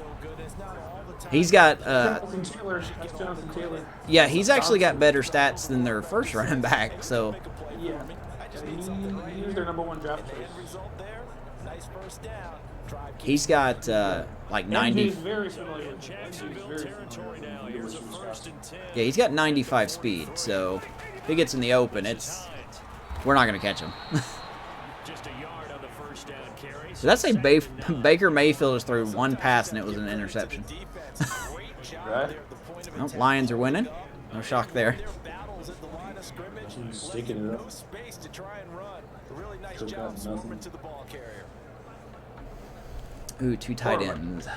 He's got
Jonathan Taylor. That's Jonathan Taylor.
yeah, he's actually got better stats than their first running back. So
Yeah. He was their #1 draft choice.
result there. Nice first down. Drive
he's got like
MJ's
90.
very familiar. MJ's
Jacksonville
very
territory
familiar
now.
with
Here's a
Lewis's
first
fast.
and 10.
Yeah, he's got 95 speed. So if he gets in the open, we're not gonna catch him.
Just a yard on the first down carry.
Did I say Baker Mayfield has threw one pass and it was an interception?
Right?
Nope, Lions are winning. No shock there.
battles at the line of scrimmage.
He's sticking it up.
No space to try and run. A really nice
Still
job
got
swarming
nothing.
to the ball carrier.
Ooh, 2 tight ends.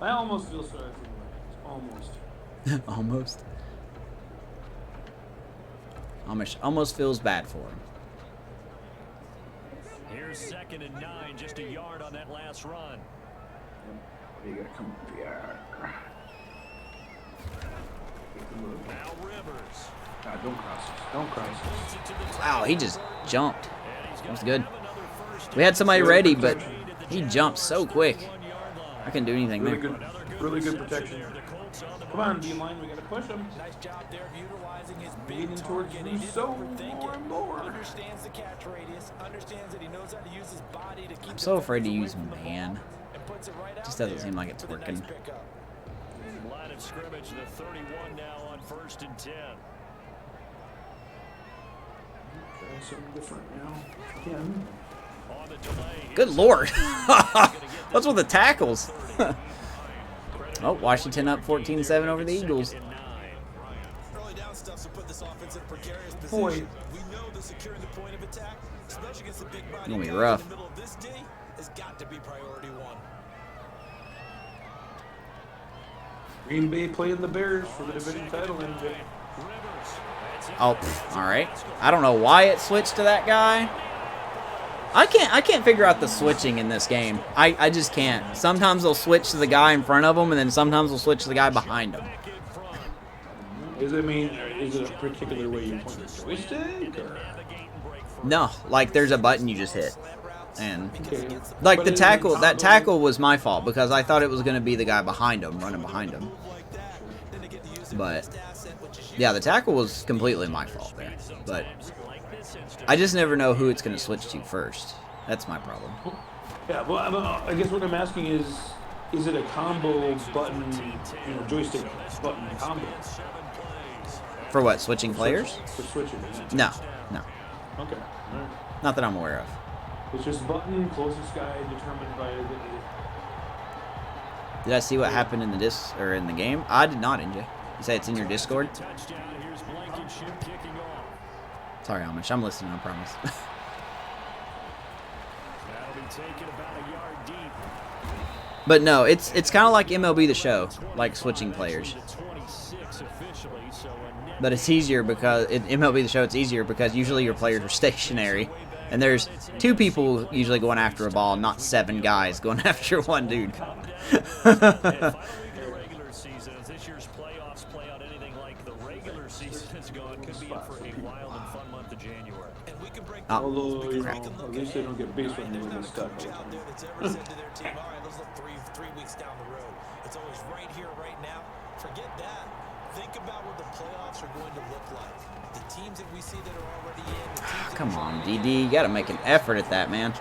I almost feel sorry for the Lions. Almost.
Almost feels bad for him.
Here's 2nd and 9. Just a yard on that last run.
You gotta come up here.
Now Rivers.
Ah, don't cross us. Don't cross us.
Leads it to the
Wow, he just jumped.
And he's
That was
gonna
good.
have another first
We had somebody
Good
ready, but
protection.
he jumped so quick.
1-yard line.
I couldn't do anything
Really
there.
good.
Another
Really good
reception
protection.
there. The Colts on the
Come on,
march.
D-line. We gotta push him.
Nice job there of utilizing his big
Leaning towards
target. He didn't
Rousseau
overthink
more
it.
and more.
Understands the catch radius. Understands that he knows how to use his body to keep
I'm so afraid to
defenders
use
away from the
man.
ball and puts it right
Just
out
doesn't
there
seem like it's
with a nice
working.
pickup.
Line of scrimmage, the 31 now on 1st and 10.
Try something different now. Again.
On the delay.
Good lord. What's with the tackles? Oh, Washington up 14-7 over the Eagles.
Early down stuff to put this offense in a precarious
Boy.
position. We know that securing the point of attack, especially against the big body
Gonna be
guys
rough.
in the middle of this D, has got to be priority one.
Green Bay playing the Bears for the division title. MJ.
Oh, all right. I don't know why it switched to that guy. I can't figure out the switching in this game. I just can't. Sometimes they'll switch to the guy in front of them, and then sometimes they'll switch to the guy behind them.
Is it a particular way you point the joystick? Or?
No, like there's a button you just hit, and
Okay.
like
But
the
is it
tackle. That
combo?
tackle was my fault because I thought it was going to be the guy behind him, running behind him. But yeah, the tackle was completely my fault there. But I just never know who it's going to switch to first. That's my problem.
Yeah, well, I guess what I'm asking is it a combo button, joystick button combo
For what? Switching players?
for switching?
No.
Okay. All right.
Not that I'm aware of.
It's just button closest guy determined by the.
Did I see what happened in the game? I did not, NJ. You say it's in your Discord?
Touchdown. Here's Blankenship kicking off.
Sorry, Amish. I'm listening. I promise.
That'll be taken about a yard deep.
But no, it's kind of like MLB The Show, like switching players.
The 26 officially, so a net
But it's easier because in MLB The Show it's easier because usually your players are stationary, And there's 2 people usually going after a ball, not 7 guys going after one dude.
Regular season, as this year's playoffs play out anything like the regular season has gone, could be in for a wild and fun month of January.
And we can break
Although, you know,
crap.
at least they don't get based when they get stuck.
coach out there that's ever said to their team, all right, let's look three weeks down the road. It's always right here, right now. Forget that. Think about what the playoffs are going to look like. The teams that we see that are already in. The teams that
Come on, DD. You got to make an effort at that, man.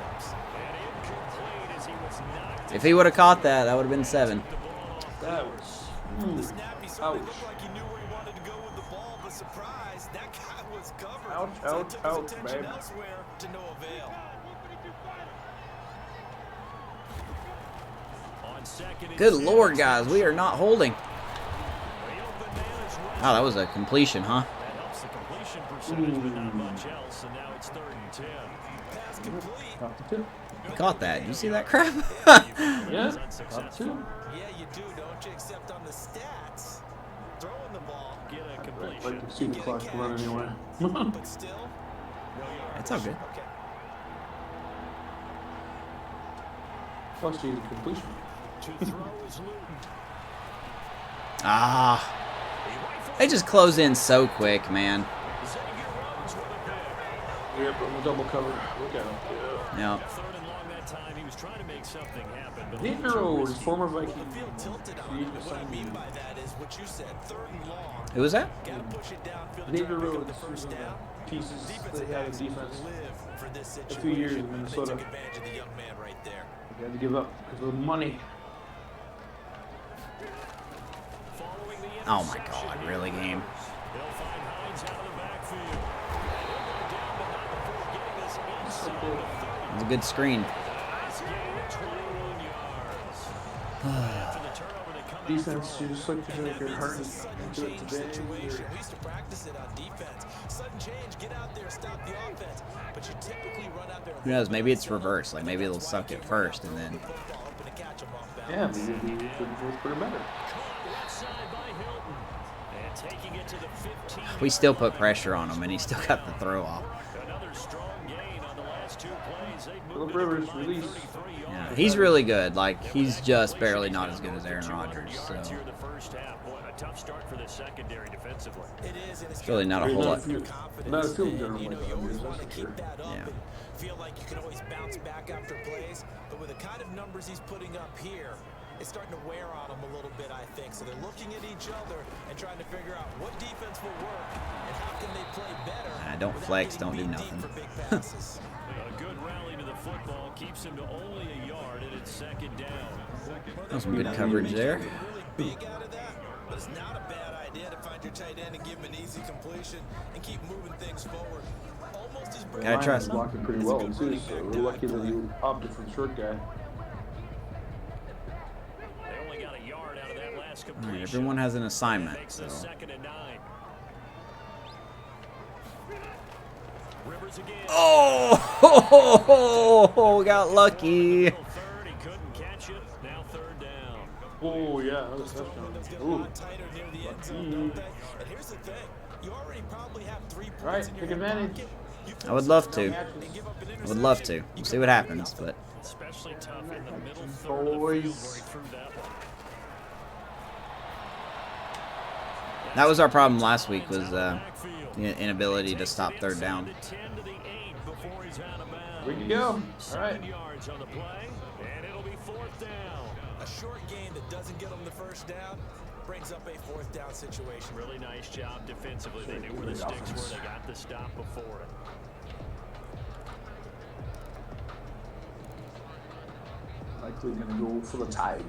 If he would have caught that, that would have been 7.
That was.
The snap, he certainly
Ouch.
looked like he knew where he wanted to go with the ball, but surprise, that guy was covered.
Ouch,
So
ouch,
it took his
ouch,
attention
babe.
elsewhere to no avail.
On second and
Good
6,
Lord, guys. We are not holding. Oh, that was a completion, huh?
that helps the completion percentage, but not much else, and now it's 3rd and 10.
Pass complete.
Top 2.
He caught that. Did you see that crap?
Yeah, top 2.
Yeah, you do, don't you? Except on the stats. Throwing the ball,
Get a
Right,
completion.
like to see the clock run anyway.
but still.
It's all good.
Okay.
Plus, she's a completion.
To throw is Luton.
Ah. They just close in so quick, man.
Yep, on the double cover. Look at him.
Yeah.
3rd and long that time. He was trying to make something happen, but
Nate Rhodes, former Viking.
The field tilted on him, and what I mean by that is what you said, 3rd and long.
Who was that?
Got to push it downfield to
Nate
try to pick up
Rhodes
the first down.
pieces
Defensive
they had in
backs
defense.
live for this
A few years in
situation. They
Minnesota.
took advantage of the young man right there.
They had to give up because of the money.
following the
Oh my
interception
God,
here.
really, game?
They'll find Hines out of the backfield. He'll go down, but not before getting this inside the 30.
It was a good screen.
Nice gain of 21 yards. After the turnover, they come out
Defense,
throwing.
you just like to feel like you're hard
This is a sudden
to do it
change
today.
situation. We used to practice it on defense. Sudden change, get out there, stop the offense. But you typically run out there.
Who knows? Maybe it's reversed. Like maybe they'll suck it first and then.
Football open to catch 'em off
Yeah,
balance.
maybe we could put it better.
Caught left side by Hilton. And taking it to the 15.
We still put pressure on him, and he still got the throw off.
Another strong gain on the last 2 plays. They
Phillip
moved it
Rivers,
from
release.
33 yards.
Yeah, he's really good. Like he's just barely not as good as Aaron Rodgers. So
Yards here in the first half. Boy, a tough start for the secondary defensively.
It is, and it's
really not a whole lot.
Not a field general
You know,
like
you always
that,
want to
that's
keep
for
that up
Yeah.
and feel like you can always bounce back after plays. But with the kind of numbers he's putting up here, it's starting to wear on him a little bit, I think. So they're looking at each other and trying to figure out what defense will work and how can they play better.
Don't
without
flex,
getting
don't do
beat deep
nothing.
for big passes.
A good rally to the football keeps him to only a yard, and it's 2nd down.
that was some good coverage there.
Really big out of that, but it's not a bad idea to find your tight end and give him an easy completion and keep moving things forward. Almost as
Gotta
Lions
trust him.
blocking pretty well too, so we're lucky that you opted for the short guy.
They only got a yard out of that last
All
completion.
right, everyone has an assignment.
Makes
So.
this 2nd and 9. Rivers again.
Oh, got lucky.
3rd, he couldn't catch it. Now 3rd down.
Oh yeah, that was a
Those
touchdown.
get a
Ooh.
lot tighter near the end zone, don't they? And here's the thing. You already probably have 3 points
Right,
in your
take
hip
advantage.
pocket. You
I would love to.
and give up an
I would love to.
interception.
We'll see what happens, but
Especially tough in the middle third of the field where he threw that one.
that was our problem last week was the inability to stop 3rd down.
10 to the 8 before he's out of bounds.
We can go. All
7
right.
yards on the play, and it'll be 4th down.
A short game that doesn't get them the first down brings up a 4th down situation.
Really nice job defensively. They knew where the sticks were. They got the stop before it.
Likely gonna go for the tie again.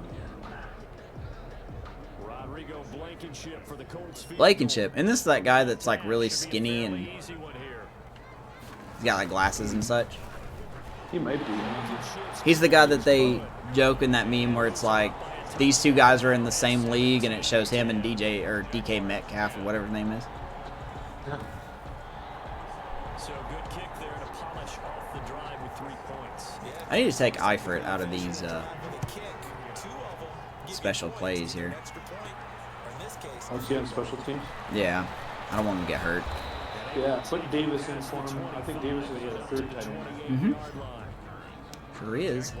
Rodrigo Blankenship for the Colts. field
Blankenship,
goal.
and this is that guy that's like really skinny and
Fairly easy one here.
he's got like glasses and such.
He might be.
He's the guy that they joke in that meme where it's like these 2 guys are in the same league and it shows him and DK Metcalf or whatever his name is.
So good kick there to polish off the drive with 3 points.
I need to take Eifert out of these
With a kick, 2 of them give
special
you points,
plays
an
here.
extra point, or in this case,
I'll see on special teams.
Yeah, I don't want him to get hurt.
And
Yeah, put Davis in for him. I think Davis is a third tight end.
Sure is.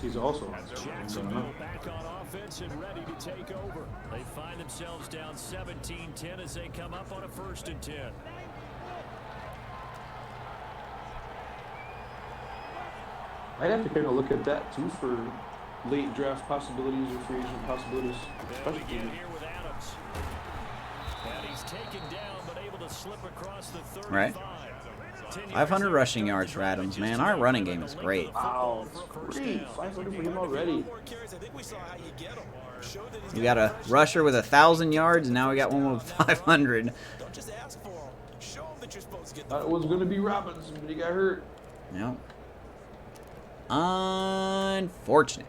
He's also
Jacksonville back on offense and ready to take over. They find themselves down 17-10 as they come up on a 1st and 10.
I'd have to kind of look at that too for late draft possibilities or free agent possibilities.
Then we get here with Adams. And he's taken down, but able to slip across the 35.
Right. 500 rushing yards for Adams, man. Our running game is great.
Wow, it's great. 500 for him already.
We got a rusher with 1,000 yards, and now we got one with 500.
Thought it was going to be Robinson, but he got hurt.
Yep. Unfortunate.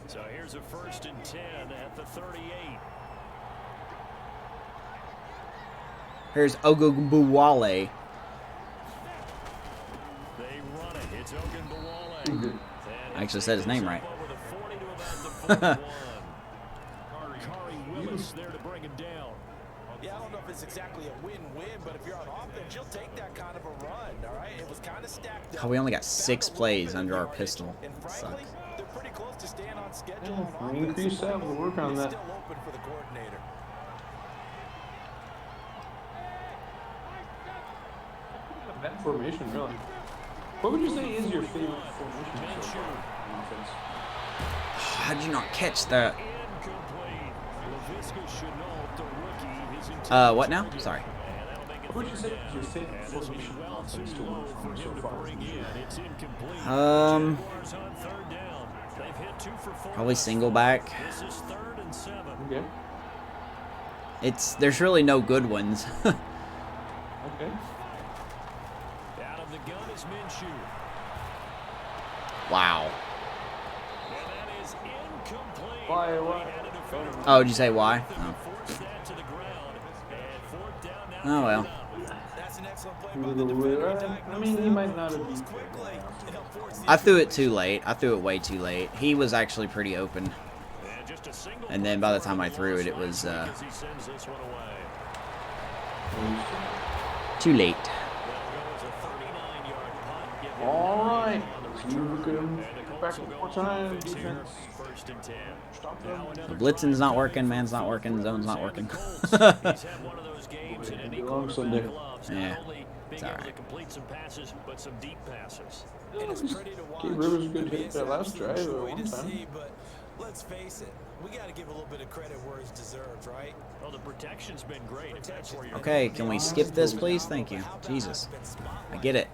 So here's a 1st and 10 at the 38.
Here's Ogunbowale.
They run it. It's Ogunbowale.
I actually said his name right.
Kari Willis there to bring him down.
Yeah, I don't know if it's exactly a win-win, but if you're on offense, you'll take that kind of a run, all right? It was kind of stacked up.
Oh, we only got 6 plays under our pistol.
And
Sucks.
frankly, they're pretty close to staying on schedule on offense.
Increase that. We'll work on that.
Still open for the coordinator.
That formation, really. What would you say is your favorite formation so far on offense?
How'd you not catch that?
Incomplete. Laviska Shenault, the rookie, is in
What now? Sorry.
What would you say is your favorite formation on offense to work from so far?
It's incomplete.
Um,
Jaguars on 3rd down. They've hit 2 for 4.
Probably single back.
This is 3rd and 7.
Okay.
There's really no good ones.
Okay.
Out of the gun is Minshew.
Wow.
And that is incomplete.
Why?
He had a defender.
Oh, did you say why? Oh.
Forced that to the ground. And 4th down now.
Oh, well.
That's an excellent play by the defender.
I mean, he might not have been.
Quickly, it helped force the
I threw it too late. I threw it way too late. He was actually pretty open.
And just a single
And then by the time I threw it, it was
as he sends this one away.
too late.
All right. Let's look at him back one more time. Defense.
First and 10.
Stop them.
The blitzing's not working, man's not working, zone's not working.
He's had one of those games in any
Long Sunday.
quarterback loves.
Yeah,
Not only
it's
being able to
alright.
complete some passes, but some deep passes.
And it's pretty to watch.
Gabe Rivers a good
I mean,
hit
it's
that
an
last
absolute
drive
joy
one
to
time.
see, but let's face it, we got to give a little bit of credit where it's deserved, right?
Well, the protection's been great. If that's where you're
Okay, can we skip this, please? Thank you. Jesus. I get it.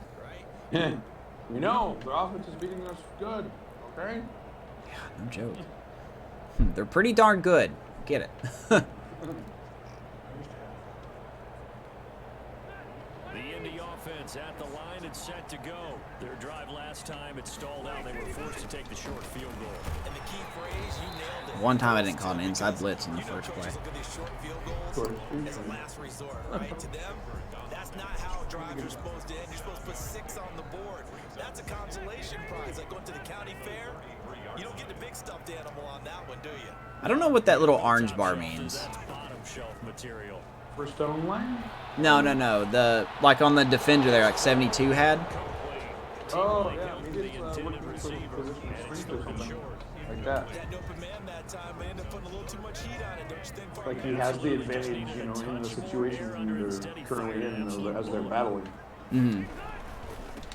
Yeah. We know the offense is beating us good. Okay.
No joke. They're pretty darn good. Get it.
The Indy offense at the line and set to go. Their drive last time, it stalled out. They were forced to take the short field goal.
And the key phrase, you nailed it.
One time I didn't call an inside blitz in the first play.
Coaches look at these short field goals as a last resort, right? To them, that's not how drives are supposed to end. You're supposed to put 6 on the board. That's a consolation prize, like going to the county fair. You don't get the big stuffed animal on that one, do you?
I don't know what that little orange bar means.
That's bottom shelf material.
First down line.
No. The like on the defender there, like 72 had.
Oh yeah, maybe it's looking for position of strength or something like that.
Had an open man that time, but ended up putting a little too much heat on it, don't you think? Farmer?
Like he has the advantage, you know, in the situation they're currently in, you know, as they're battling.
Mm-hmm.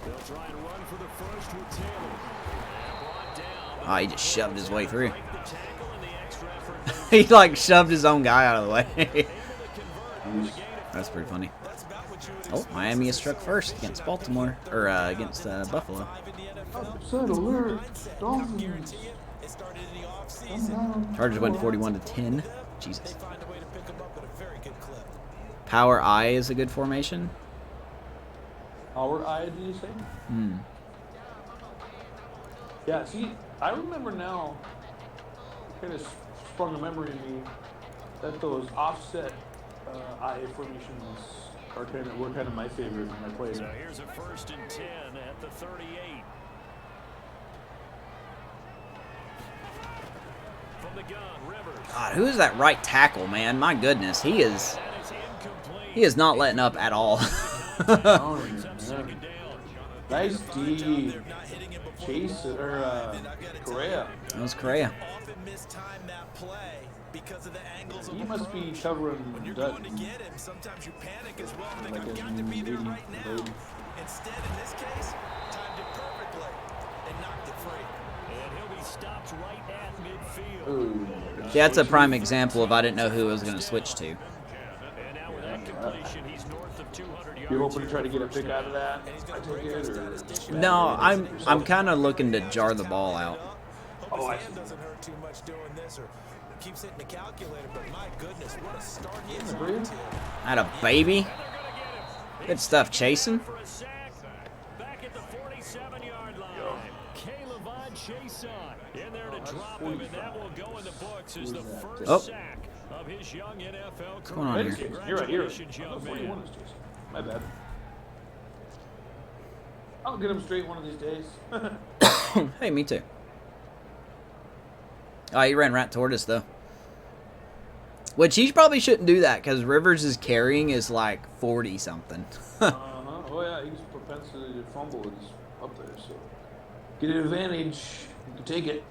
They'll try and run for the first with Taylor. And brought down.
Oh, he just shoved his way through.
Break the tackle and the extra effort.
He like shoved his own guy out of the way.
Able to convert on the gain of
That's pretty funny.
That's about what you would
Oh,
expect.
Miami is struck first against Baltimore, or against Buffalo.
5 in the NFL.
Upset alert.
Mindset,
Dolphins.
guarantee you, it started in the offseason.
Chargers went 41-10. Jesus.
They find a way to pick them up at a very good clip.
Power I is a good formation.
Our eye, did you say?
Hmm.
Yeah, see, I remember now, kind of sprung a memory in me, that those offset eye formations were kind of my favorite when I played.
So here's a first and 10 at the 38.
God, who is that right tackle, man? My goodness, he is not letting up at all.
Nice D. Chase or Correa.
That was Correa.
He must be covering Dutton.
Sometimes you panic as well.
Like
I've got to beat him right now. Instead, in this case, timed it perfectly and knocked it free.
And he'll be stopped right at midfield.
Ooh.
Yeah, that's a prime example of I didn't know who I was going to switch to.
And now with that completion, he's north of 200 yards.
You're hoping to try to get a pick out of that? I take it, or...
No, I'm kind of looking to jar the ball out.
Oh, I see.
Doesn't hurt too much doing this, or keeps hitting the calculator. But my goodness, what a start he is on to.
Had a baby. Good stuff, chasing.
For a sack. Back at the 47-yard line. Caleb Chason in there to drop him, and that will go in the books as the first sack of his young NFL career.
going on here?
You're right here.
Congratulations, young man.
My bad. I'll get him straight one of these days.
Hey, me too. Oh, he ran right toward us, though. Which he probably shouldn't do that, because Rivers' carrying is like 40-something.
Oh, yeah, his propensity to fumble is up there, so... Get an advantage. You can take it.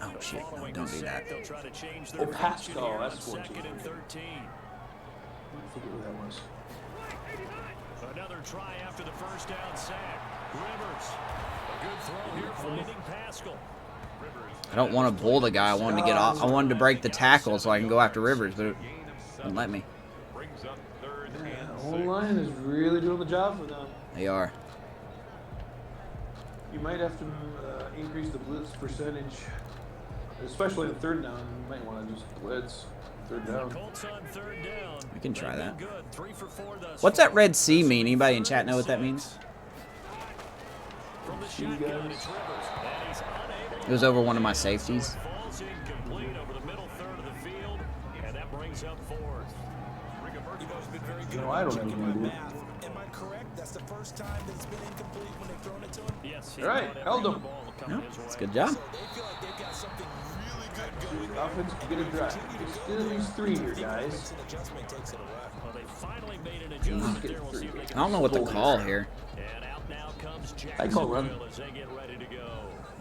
Oh, shit. No, don't do that.
They'll try to change
Oh,
their
Pascal,
fortune here
that's
on
14.
second and 13.
I forget what that was.
Another try after the first down sack. Rivers. A good throw here, finding Pascal.
I don't want to bull the guy. I wanted to get off. I wanted to break the tackle so I can go after Rivers, but it won't let me.
Yeah, the whole line is really doing the job for them.
They are.
You might have to increase the blitz percentage, especially in third down. You might want to just blitz third down.
Colts on third down.
We can try that.
Good. 3 for 4 thus
What's that red C mean? Anybody in chat know what that means?
From the shotgun, it's Rivers. And he's unable
It was over one of my safeties.
falls incomplete over the middle third of the field, and that brings up fourth.
Evo's been very good
No, I don't
at checking
have
my
any idea.
math. Am I correct? That's the first time that it's been incomplete when they've thrown it to him?
Yes,
All right, held him.
No, it's a good job.
So they feel like they've got something really good going here.
Offense can get a drive. Just get at least 3 here, guys.
Makes an adjustment, takes it away.
Well, they finally made an adjustment there. We'll see if they
I
can.
don't know what to call here.
And out now comes
I call run.
Jacksonville as they get ready to go.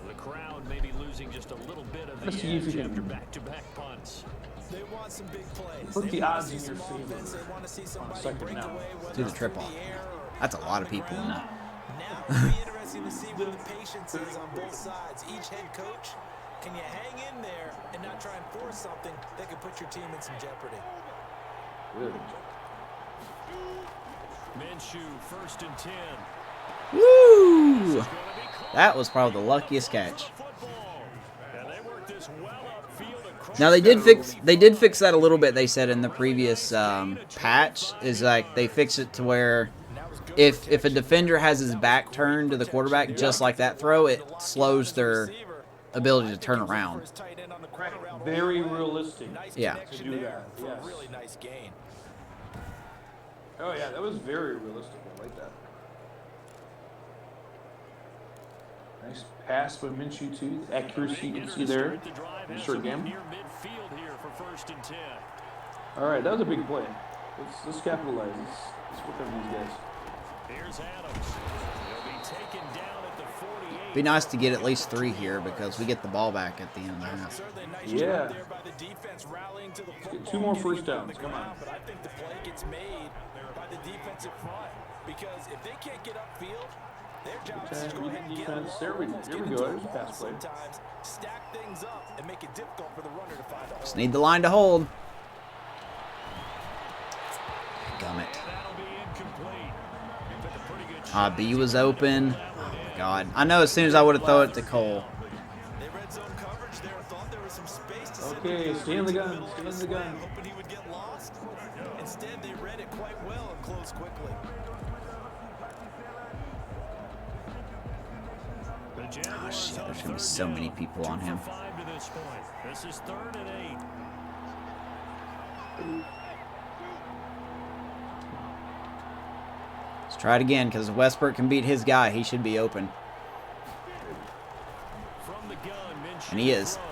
The crowd may be losing just a little bit of the
Let's see if
edge
you can-
after back-to-back punts.
They want some big plays.
Put
They
the
wanna
odds
see
in your
some
favor
offense. They want to see
on
somebody
second
break
down.
away, whether
Do the
it's
trip
through
off.
the air or
That's a lot of people.
ground.
No.
Now it'll be interesting to see where the patience is on both sides. Each head coach, can you hang in there and not try and force something that could put your team in some jeopardy?
Really.
Minshew, 1st and 10.
Woo! That was probably the luckiest catch.
And they worked this well upfield across.
Now they did fix that a little bit. They said in the previous patch is like they fixed it to where if a defender has his back turned to the quarterback, just like that throw, it slows their ability to turn around.
Very realistic.
Yeah.
To do that. Yes.
Really nice gain.
Oh, yeah, that was very realistic. I like that. Nice pass by Minshew, too. The accuracy you can see there. In the short game.
Near midfield here for 1st and 10.
All right, that was a big play. Let's capitalize. Let's work on these guys.
Here's Adams. He'll be taken down at the 48.
Be nice to get at least 3 here because we get the ball back at the end of the half.
Certainly a nice
Yeah.
job there by the defense rallying to the football.
Get 2 more
getting
first
it on
downs.
the
Come on.
ground, but I think the play gets made by the defensive front because if they can't get upfield, their job is to go ahead and get
Defense.
along.
Here we
Get
go.
into
There's
the
a pass
ball
play.
sometimes, stack things up and make it difficult for the runner to find a hole.
Just need the line to hold. Gummit.
That'll be incomplete. He took a pretty good
B was open. Oh my God. I know as soon as I would have thrown it to Cole.
They red zone coverage there, thought there was some space to send
Okay,
the
stay in the
ball
gun,
to
stay in
this
the
way,
gun.
hoping he would get lost. Instead, they read it quite well and closed quickly.
The Jaguars
Oh, shit,
on
there's gonna be
third
so many
down.
people
2
on
for
him.
5 to this point. This is 3rd and 8.
Let's try it again because if Westbrook can beat his guy, he should be open.
From the gun, Minshew
And he is.
throw.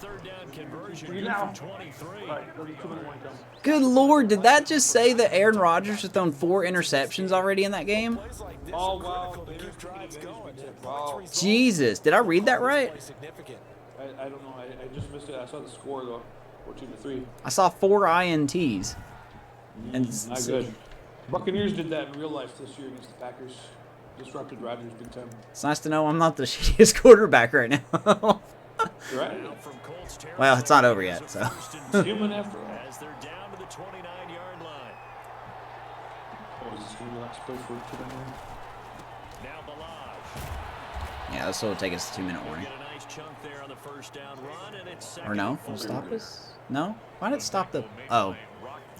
third down conversion.
You
Good
now.
for 23.
Right, there'll be 2-minute warning coming.
Good Lord, did that just say that Aaron Rodgers has thrown 4 interceptions already in that game?
Plays like this
Oh,
are
wow.
critical to keep drives going.
Wow.
Jesus, did I read that right?
Significant.
I don't know. I just missed it. I saw the score, though. 14-3.
I saw 4 INTs. And
Not good. Buccaneers did that in real life this year against the Packers. Disrupted Rodgers big time.
It's nice to know I'm not the shittiest quarterback right now.
You're right.
Now from Colts territory,
Well, it's not over yet, so.
It's human after all.
as they're down to the 29-yard line.
Oh, is this going to be the last play for today?
Now Balaj.
Yeah, this will take us a 2-minute warning.
Get a nice chunk there on the first down run, and it's
Or
second
no?
and
Will it
4.
stop us? No? Why did it stop the... Oh.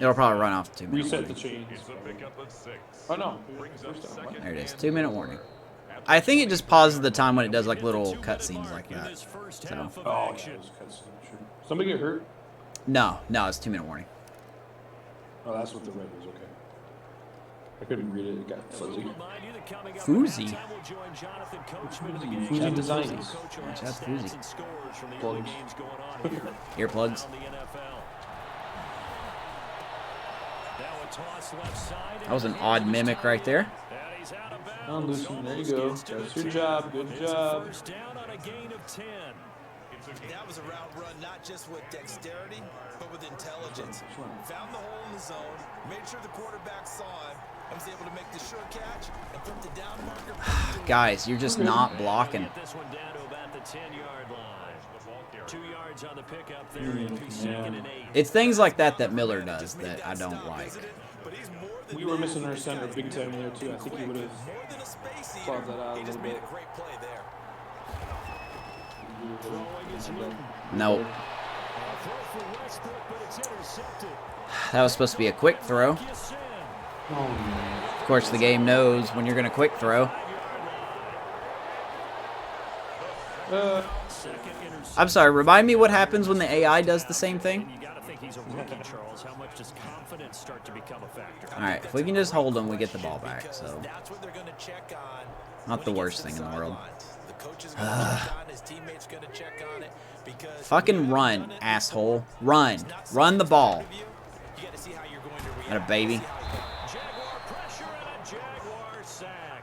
It'll probably run off the 2-minute
Reset
warning.
the chains.
It's a pickup of 6.
Oh, no.
Brings up
First down.
second
There it is.
and
2-minute
4.
warning. I think it just pauses the time when it does like little cutscenes like
In
that.
this first
So.
half of
Oh, yeah.
action.
It was cutscene, sure. Somebody get hurt?
No, it's 2-minute warning.
Oh, that's what the red was. Okay. I couldn't read it. It got fuzzy.
Remind you that coming up at
Fuzzy.
halftime, we'll join Jonathan Coachman of the
Fuzzy
Jags
Designs.
Franchise. Coach will have
Shout out to
stats
Fuzzy.
and scores from the early
Plugs.
games going on here
Earplugs.
around the NFL. Now a toss left side.
That was an odd mimic right there.
And he's out of bounds.
Oh, Lucian, there you
Almost
go.
gets to
That's
the
your
10.
job. Good
It's a
job.
first down on a gain of 10.
That was a route run not just with dexterity, but with intelligence. Found the hole in the zone, made sure the quarterback saw him, and was able to make the sure catch and put the down marker.
Guys, you're just not blocking.
Get this one down to about the 10-yard line. 2 yards on the pickup there. It'll be second and 8.
It's things like that that Miller does that I don't like.
But he's more than
We were missing our center big time there, too. I think he would have
more than a space eater.
clawed that out a
He just
little
made
bit.
a great play there.
Throwing is Newton.
Nope.
Throw for Westbrook, but it's intercepted.
That was supposed to be a quick throw.
Yes, in.
Oh, man.
Of course, the game knows when you're going to quick throw.
Second interception.
I'm sorry, remind me what happens when the AI does the same thing?
You got to think he's a rookie, Charles. How much does confidence start to become a factor?
All right, if we can just hold them, we get the ball back. So,
That's what they're going to check on.
not the
when he
worst
gets
thing
to
in the world.
sidelines. The coach is going to check on, his teammates going to check on it because
Fucking run, asshole. Run. Run the ball.
you got to see how you're going to react.
Not a baby.
Jaguar pressure and a Jaguar sack.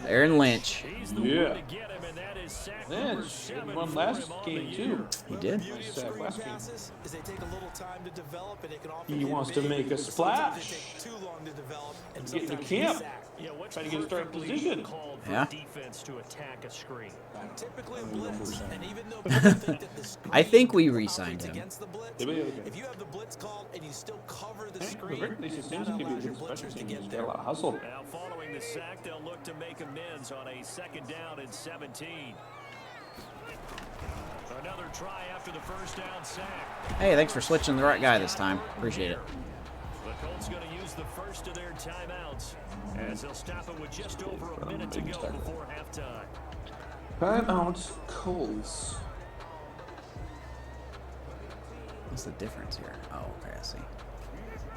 Aaron Lynch.
He's the
Yeah.
one to get him, and that is sack number
Lynch
7
won
for
last
him on
game,
the
too.
year.
He did.
Nice sack last game.
Passes is they take a little time to develop and it can often
He
get
wants to
big,
make a
but sometimes they
splash.
take too long to develop and
Get in the
sometimes
camp.
get sacked.
Yeah, what's
Trying to get a starting
perfectly
position.
called for
Yeah.
defense to attack a screen.
Typically a
I don't know
blitz,
where
and even though people think that the screen
I think we re-signed
operates
him.
against the blitz,
Did we? Okay.
if you have the blitz called and you still cover the
Hey,
screen,
at least it seems
that
to be a
allows your
good special
blitzers to
team.
get
He's
there.
got a lot of hustle.
Now, following the sack, they'll look to make amends on a second down and 17. Another try after the first down sack.
Hey, thanks for switching the right guy this time. Appreciate it.
The Colts going to use the first of their timeouts as they'll stop it with just over a minute to go before halftime.
Timeouts, Colts.
What's the difference here? Oh, okay, I see.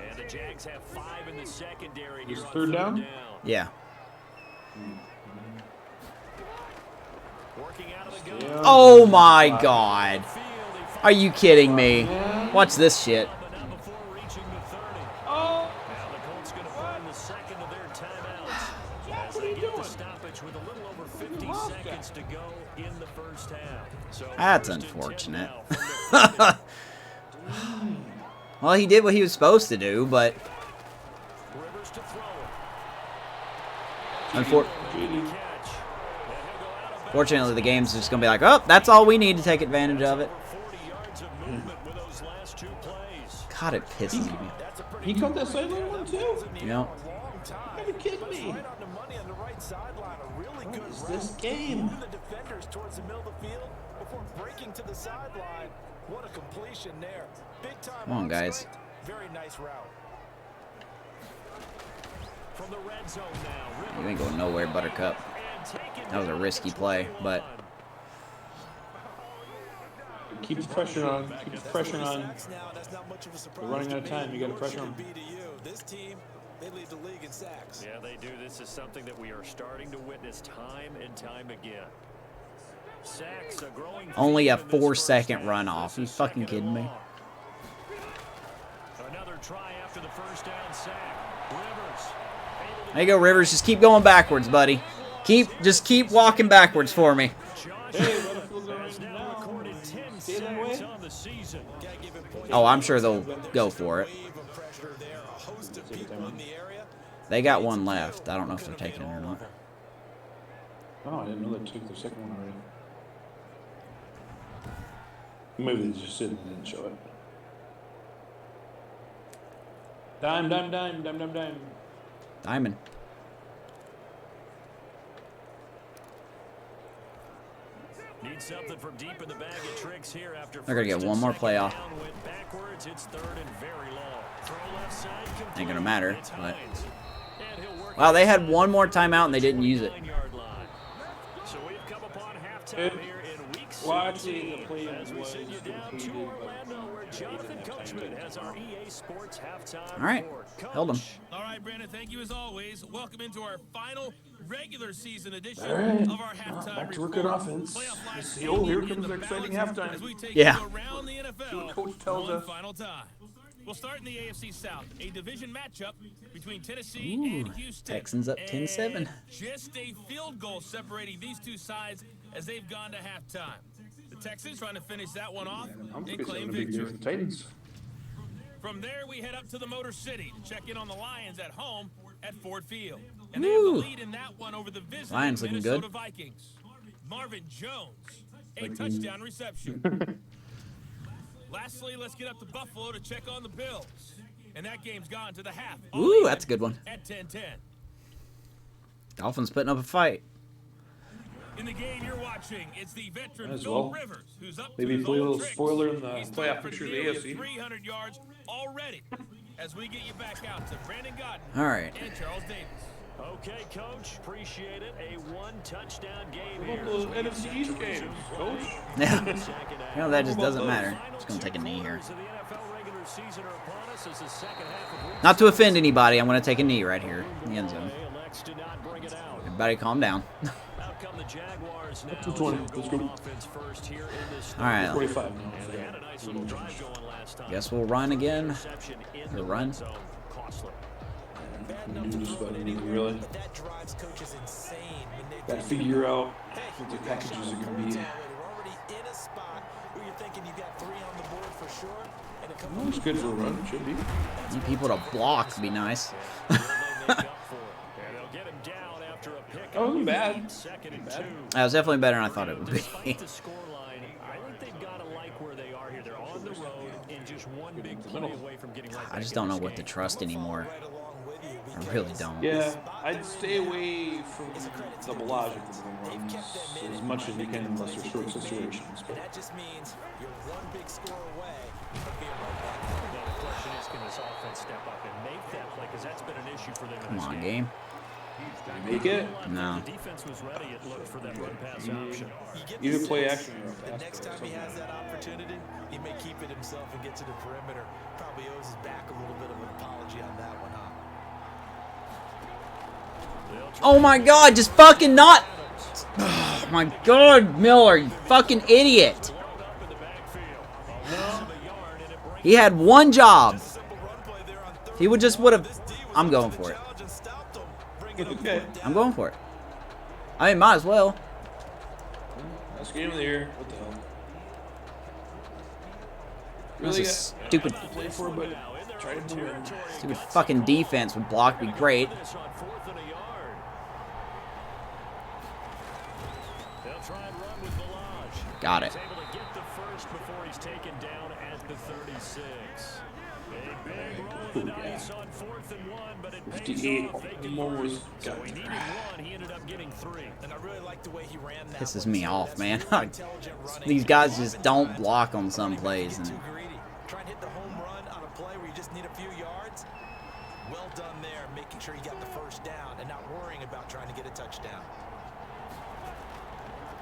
And the Jags have 5 in the secondary here
Is
on
third down?
Yeah.
Working out of the gun.
Yeah.
Oh my God. Are you kidding me? Watch this shit.
But not before reaching the 30.
Oh,
Now the Colts going to burn the second of their timeouts as they get the stoppage with a little over 50 seconds to go in the first half. So
That's
first and 10
unfortunate.
now from the 30.
Well, he did what he was supposed to do, but
Rivers to throw it.
unfortunately,
Catch. And he'll go out of bounds.
fortunately, the game's just gonna be like, oh, that's all we need to take advantage of it.
Over 40 yards of movement with those last 2 plays.
God, it pisses me.
That's a pretty
he caught that sideline one too.
You know,
Are you kidding me?
Right on the money on the right sideline. A really good
is
route.
this game?
Moving the defenders towards the middle of the field before breaking to the sideline. What a completion there. Big time.
Come on, guys.
strike. Very nice route.
From the red zone now.
You ain't going nowhere, Buttercup.
And taken
That was a risky play, but
Keep the pressure on. Keep the pressure on.
Sacks now, that's not much of a surprise.
We're running
to
out of time.
me,
You gotta
nor
pressure
should
'em.
it be to you. This team, they lead the league in sacks.
Yeah, they do. This is something that we are starting to witness time and time again.
Only a 4-second runoff. Are you fucking kidding me?
Another try after the first down sack. Rivers.
There you go, Rivers. Just keep going backwards, buddy. Just keep walking backwards for me. Oh, I'm sure they'll go for it. They got one left. I don't know if they're taking it or not.
Oh, I didn't know they took their second one already. Maybe they just didn't show it. Dime.
Diamond.
Need something from deep in the bag of tricks here after
They're gonna get one more playoff.
Backwards, it's third and very long. Throw left side,
Ain't gonna matter, but
but
wow, they had one more timeout and they didn't use it.
So we've come upon halftime here in week 16.
Watching the play
As we
was
send you down to
competed,
Orlando, where Jonathan Coachman has our EA Sports halftime.
All right,
report.
held them.
All right, Brandon, thank you as always. Welcome into our final regular season edition
All right.
of our halftime
Back to
report.
work on offense.
Playoff live
See, oh, here
in
comes
the
our exciting
balance
halftime.
As we take
Yeah.
you around the NFL
Coach tells
one
us.
final time. We'll start in the AFC South, a division matchup between Tennessee
Ooh,
and Houston.
Texans up 10-7.
And just a field goal separating these two sides as they've gone to halftime. The Texans trying to finish that one off
I'm
and claim
a big deal
victory.
for the Titans.
From there, we head up to the Motor City to check in on the Lions at home at Ford Field. And they have the
Woo.
lead in that one over the visiting
Lions looking
Minnesota
good.
Vikings. Marvin Jones, a touchdown reception. Lastly, let's get up to Buffalo to check on the Bills. And that game's gone to the half.
Ooh, that's a good one.
At 10-10.
Dolphins putting up a fight.
In the game you're watching, it's the veteran
As
Phil
well.
Rivers, who's up
Maybe
to his
play a
old
little
tricks.
spoiler in the
He's
playoff
thrown for
picture of the
nearly
AFC.
300 yards already. As we get you back out to Brandon Godden
All right.
and Charles Davis.
Okay, Coach. Appreciate it. A one-touchdown game
What
here.
about those NFC East games, Coach?
Yeah. You know, that just doesn't matter. Just gonna take a knee here. Not to offend anybody, I'm gonna take a knee right here in the end zone. Everybody calm down.
Out come the Jaguars now.
220. Let's go.
Offense first here in this
All right.
45
And they had a nice little drive going last time.
Guess we'll run again.
Interception in
Or
the
run.
red zone. Costly.
We can do just about anything, really.
But that drives coaches insane when they
Got to figure out what the packages are going to be.
We're already in a spot where you're thinking you got 3 on the board for sure. And it comes
Looks good for a run. Should be.
Need people to block would be nice.
Will they make up for it? And they'll get him down after a pick.
Oh, it wasn't bad.
Second and 2.
That was definitely better than I thought it would be.
Despite the scoreline, I think they've got to like where they are here. They're on the road and just one big play away from getting right
I
back
just
in
don't know
this
what to
game.
trust anymore.
right along with you.
I really don't.
Yeah, I'd stay away from double logic runs as much as you can unless they're short situations.
And that just means you're one big score away from being right back there.
Now the question is, can this offense step up and make that play? Because that's been an issue for them in
Come
this
on,
game.
game.
Make it.
No.
The defense was ready. It looked for that run pass option.
You get
Either
the
play
sense
action or a
that
pass
next
play,
time he
something
has
like
that opportunity, he may keep it himself and get to the perimeter. Probably owes his back a little bit of an apology on that one, huh?
Oh my god, just fucking not. Oh my god, Miller, you fucking idiot. He had one job. If he would have. I'm going for it.
Okay.
I'm going for it. I mean, might as well.
Last game of the year. What the hell?
That's
Really
a
got
stupid,
to play for, but try to win.
stupid fucking defense would block be great.
This on 4th and a yard. They'll try and run with Balaj.
Got it.
He's able to get the first before he's taken down at the 36. A big roll of the dice on 4th and 1, but it pays
58
off. They
more
converted.
was
So
got
he needed 1. He ended up getting 3.
And I really like the way he ran that.
Pisses
one,
me
too.
off,
That's
man.
really intelligent running.
These guys just don't block on some
Running back,
plays.
you get
And
too greedy. Try and hit the home run on a play where you just need a few yards. Well done there, making sure you got the first down and not worrying about trying to get a touchdown.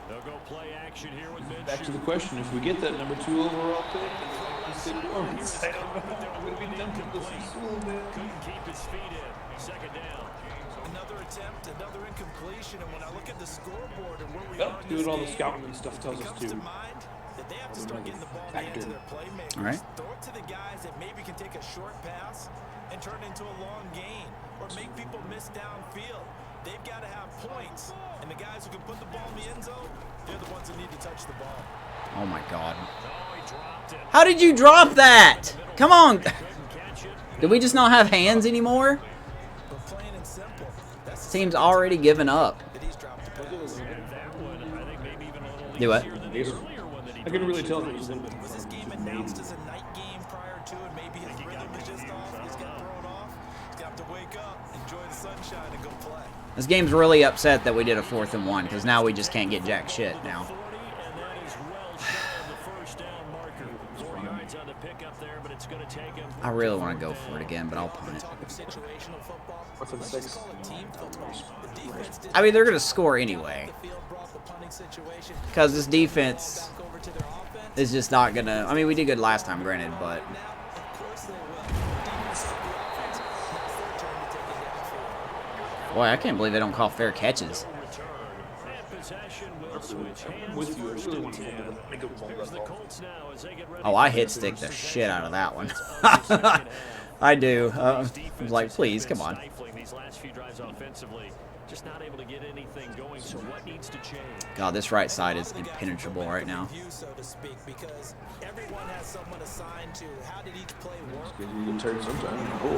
The They'll go play action here with
Back to the question: if we get that number 2 overall pick and the state performance, I don't know. I'm going to be tempted to listen to a little bit.
Couldn't keep his feet in. Second down.
Another attempt, another incompletion, and when I look at the scoreboard and where we are in
Doing
this
all the
game,
scouting and stuff tells
it
us
comes to
to.
mind that they have to start getting the ball in the hands of their playmakers.
All right.
Throw it to the guys that maybe can take a short pass and turn it into a long gain, or make people miss downfield. They've got to have points, and the guys who can put the ball in the end zone, they're the ones that need to touch the ball.
Oh my God.
Oh, he dropped it.
How did you drop that? Come on. Did we just not have hands anymore?
But plain and simple, that's the
Team's already given up.
that he's dropped the pass.
That one, I think maybe even a little
Do what?
easier than the earlier one that he
I couldn't really
dropped.
tell if it was a little bit.
Was this game announced as a night game prior to it? Maybe his rhythm is just off. He's got thrown off. He's got to wake up, enjoy the sunshine, and go play.
This game's really upset that we did a 4th and 1 because now we just can't get jack shit now.
40, and that is well shy of the first down marker. 4 yards on the pickup there, but it's going to take him.
I really want to go for it again, but I'll punt it.
Talk of situational football.
What's in
Let's
6?
just call it team football. The defense did
I mean, they're going to score anyway
the field, brought the punting situation
because this defense
back over to their offense.
is just not going to... I mean, we did good last time, granted, but...
Now, of course they will. Defense took the offense. Now it's their turn to take it downfield.
Boy, I can't believe they don't call fair catches.
Return. And possession will switch
I'm
hands
with you. I
first
really
and
want to
10.
make a ball
Here's the
that
Colts now as they get ready
Oh, I
for
hit
the
stick the
first
shit out of that one.
possession of the second half.
I do. I was
Defense
like,
has
please,
been
come on.
stifling these last few drives offensively. Just not able to get anything going, so what needs to change?
God, this right side is impenetrable right now.
Review, so to speak, because everyone has someone assigned to how did each play work.
You get turned sometime. Oh.
Kind of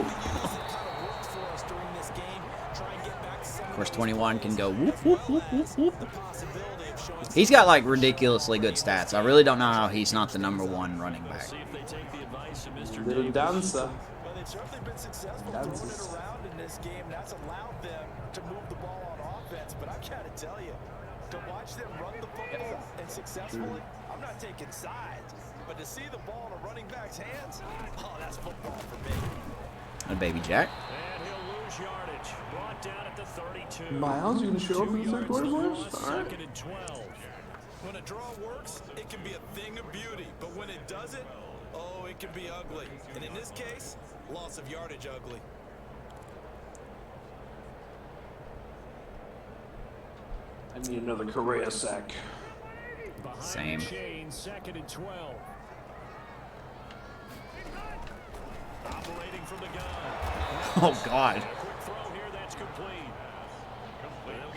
worked for us during this game. Try and get back to some
Of course, 21 can go whoop, whoop, whoop, whoop, whoop.
the possibility of showing
He's got, like, ridiculously good stats. I really don't know how he's not the #1 running back.
See if they take the advice of Mr.
Little
Davis.
dancer.
Well, they've certainly been successful throwing it around in this game. That's allowed them to move the ball on offense. But I've got to tell you, to watch them run the football and successfully, I'm not taking sides. But to see the ball in a running back's hands, oh, that's football for me.
A baby Jack.
And he'll lose yardage. Brought down at the 32.
Miles, you gonna show up in the 3rd quarter, boys? All right.
Second and 12.
When a draw works, it can be a thing of beauty. But when it doesn't, oh, it can be ugly. And in this case, loss of yardage ugly.
I need another Correa sack.
Behind
Same.
the chain, second and 12. Operating from the gun.
Oh, God.
Quick throw here, that's complete.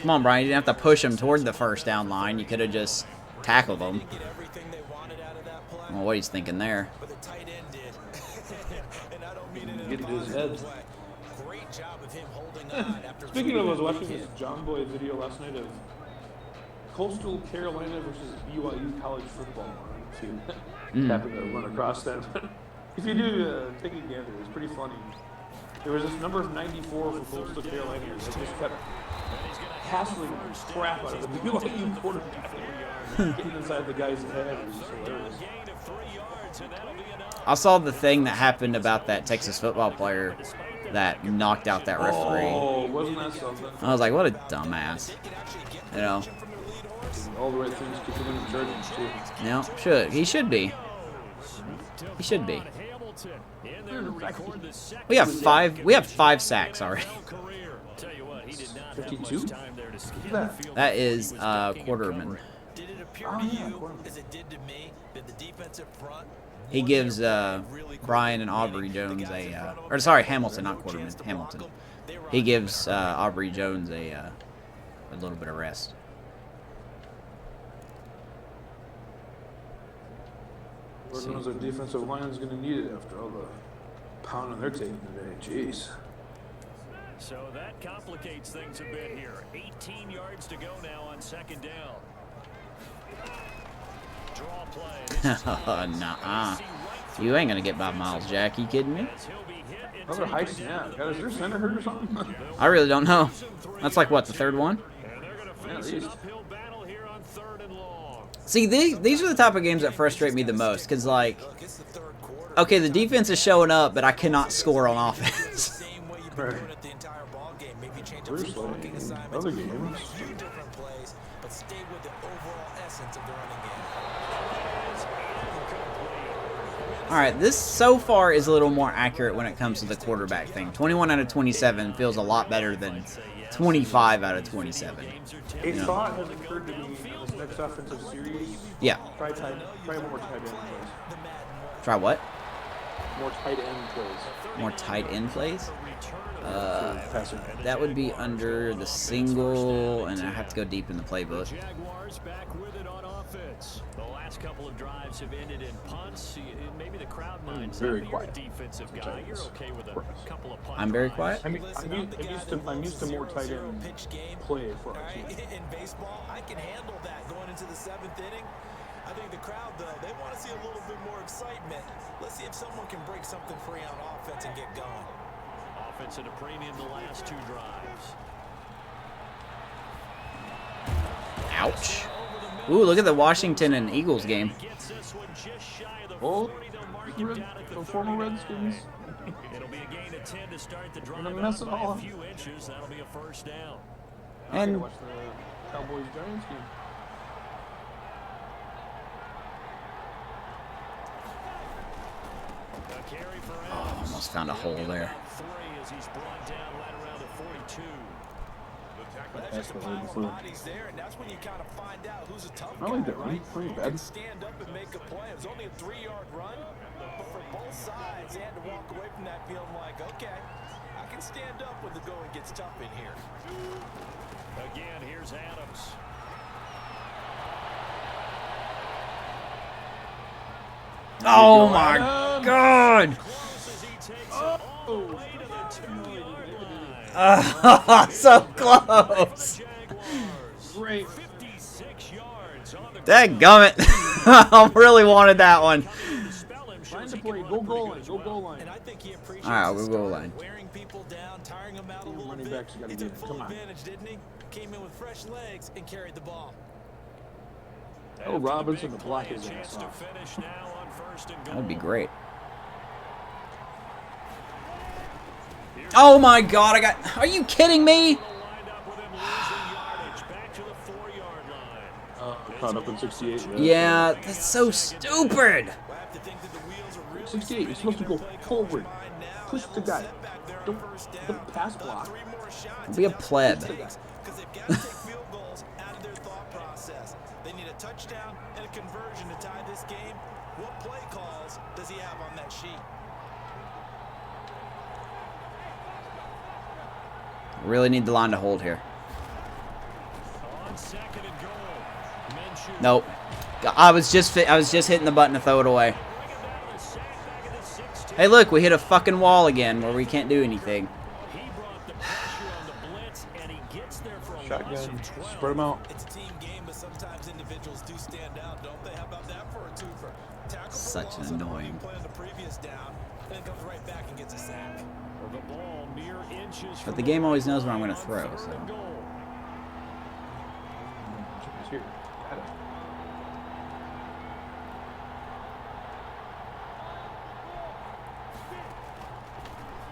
Come on, Brian. You didn't have to push him toward the first down line. You could have just tackled him.
Get everything they wanted out of that play,
Well, what he's thinking there.
but the tight end did. And I don't mean it in
Get
a
into his
positive
head.
way. Great job of him holding on after
Speaking of, I was watching this John Boy video last night of Coastal Carolina versus BYU college football. See, happened to run across that. If you do take a gander, it's pretty funny. There was this number of 94 for Coastal Carolina that just kept hassling the crap out of the BYU quarterback, getting inside the guy's head. It was just hilarious.
Gain of 3 yards, and that'll be enough.
I saw the thing that happened about that Texas football player that knocked out that referee.
Oh, wasn't that something?
I was like, what a dumbass. You know?
All the right things to put in the charges too.
You know, should. He should be. He should be.
Hamilton in there to record the second
We have 5 sacks already.
career. Tell you what, he did not have
52?
much time there to scan
that?
the field.
That is Quarterman.
Did it appear
Oh,
to
yeah,
you,
Corbin.
as it did to me, that the defensive front
He gives Brian and Aubrey Jones or sorry, Hamilton, not Quarterman, Hamilton. He gives Aubrey Jones a little bit of rest.
Lord knows our defensive line is going to need it after all the pounding they're taking today. Jeez.
So that complicates things a bit here. 18 yards to go now on second down. Draw play. This is
Nuh-uh. You ain't gonna get by Miles Jack. You kidding me?
as he'll be hit and
Another high snap. God, is their center hurt or something?
I really don't know. That's like what, the 3rd one?
and they're going to
Yeah,
face
at
an
least.
uphill battle here on 3rd and long.
See, these are the type of games that frustrate me the most. Because, like,
look, it's the third quarter.
okay, the defense is showing up, but I cannot score on offense.
Same way you've been
Right.
doing it the entire ball game. Maybe change up
Bruce,
some blocking
like,
assignments.
other games.
Do different plays, but stay with the overall essence of the running game.
All right, this so far is a little more accurate when it comes to the quarterback thing. 21 out of 27 feels a lot better than 25 out of 27.
A thought has occurred to me in this next offensive series.
Yeah.
Try more tight end plays.
Try what?
More tight end plays.
More tight end plays?
Passing.
That would be under the single, and I have to go deep in the playbook.
Jaguars back with it on offense. The last couple of drives have ended in punts. Maybe the crowd minds.
Very
You're
quiet.
a defensive guy. You're okay with a couple of punt
I'm very
drives.
quiet?
I mean, I'm used to more tight end play for our team.
In baseball, I can handle that going into the 7th inning. I think the crowd, though, they want to see a little bit more excitement. Let's see if someone can break something free on offense and get going.
Offense at a premium the last 2 drives.
Ouch. Ooh, look at the Washington and Eagles game.
Gets this one just shy of the
Oh,
40. They'll mark him down at the
the former
30.
Redskins.
It'll be a gain of 10 to start the drive.
Gonna mess
Up
it
by
all
a
up.
few inches. That'll be a first down.
I
And-
gotta watch the Cowboys-Giants game.
A carry for
Oh,
Adams.
almost found a hole there.
3 as he's brought down right around the 42.
But that's just a pile of bodies there, and that's when you kind of find out who's a tough
I
guy,
like that
right?
run. Pretty
Who
bad.
can stand up and make a play. It was only a 3-yard run, but for both sides, they had to walk away from that feeling like, okay, I can stand up when the going gets tough in here.
Again, here's Adams.
Oh my god!
Close as he takes it all the way to the 2-yard line.
So close!
Jaguars.
Great.
56 yards on the
Dadgummit. I really wanted that one.
spell him.
Find
Shows
the
he
play.
can
Go
run
goal
pretty
line.
good
Go
as
goal
well.
line.
And I think he appreciates
All right,
the
we'll go
start,
line.
wearing people down, tiring them out a little
Running
bit.
backs gotta
He
get
took
it.
full
Come on.
advantage, didn't he? Came in with fresh legs and carried the ball.
Oh, Robinson to
Big
block
play,
his
a chance
ass
to
off.
finish now on 1st and goal.
That would be great. Oh my god, I got... Are you kidding me?
Lined up with him losing yardage back to the 4-yard line.
Caught up in 68.
Yeah, that's so stupid.
We'll have to think that the wheels are really
68. You're supposed to go forward. Push the guy. Don't pass block.
Be a pleb.
Because they've got to take field goals out of their thought process. They need a touchdown and a conversion to tie this game. What play calls does he have on that sheet?
Really need the line to hold here.
On 2nd and goal. Minshew.
Nope. I was just hitting the button to throw it away.
Bring him down to sack back at the 16.
Hey, look, we hit a fucking wall again where we can't do anything.
He brought the pressure on the blitz, and he gets there for a loss
Shotgun.
of 12.
Spread them out.
It's a team game, but sometimes individuals do stand out, don't they? How about that for a twofer? Tackle for
Such
loss
an
on the
annoying-
play on the previous down, and then comes right back and gets a sack.
The ball mere inches
But
from
the game always knows where I'm
line
going to
on
throw,
3rd
so...
and goal.
It's here. Got it.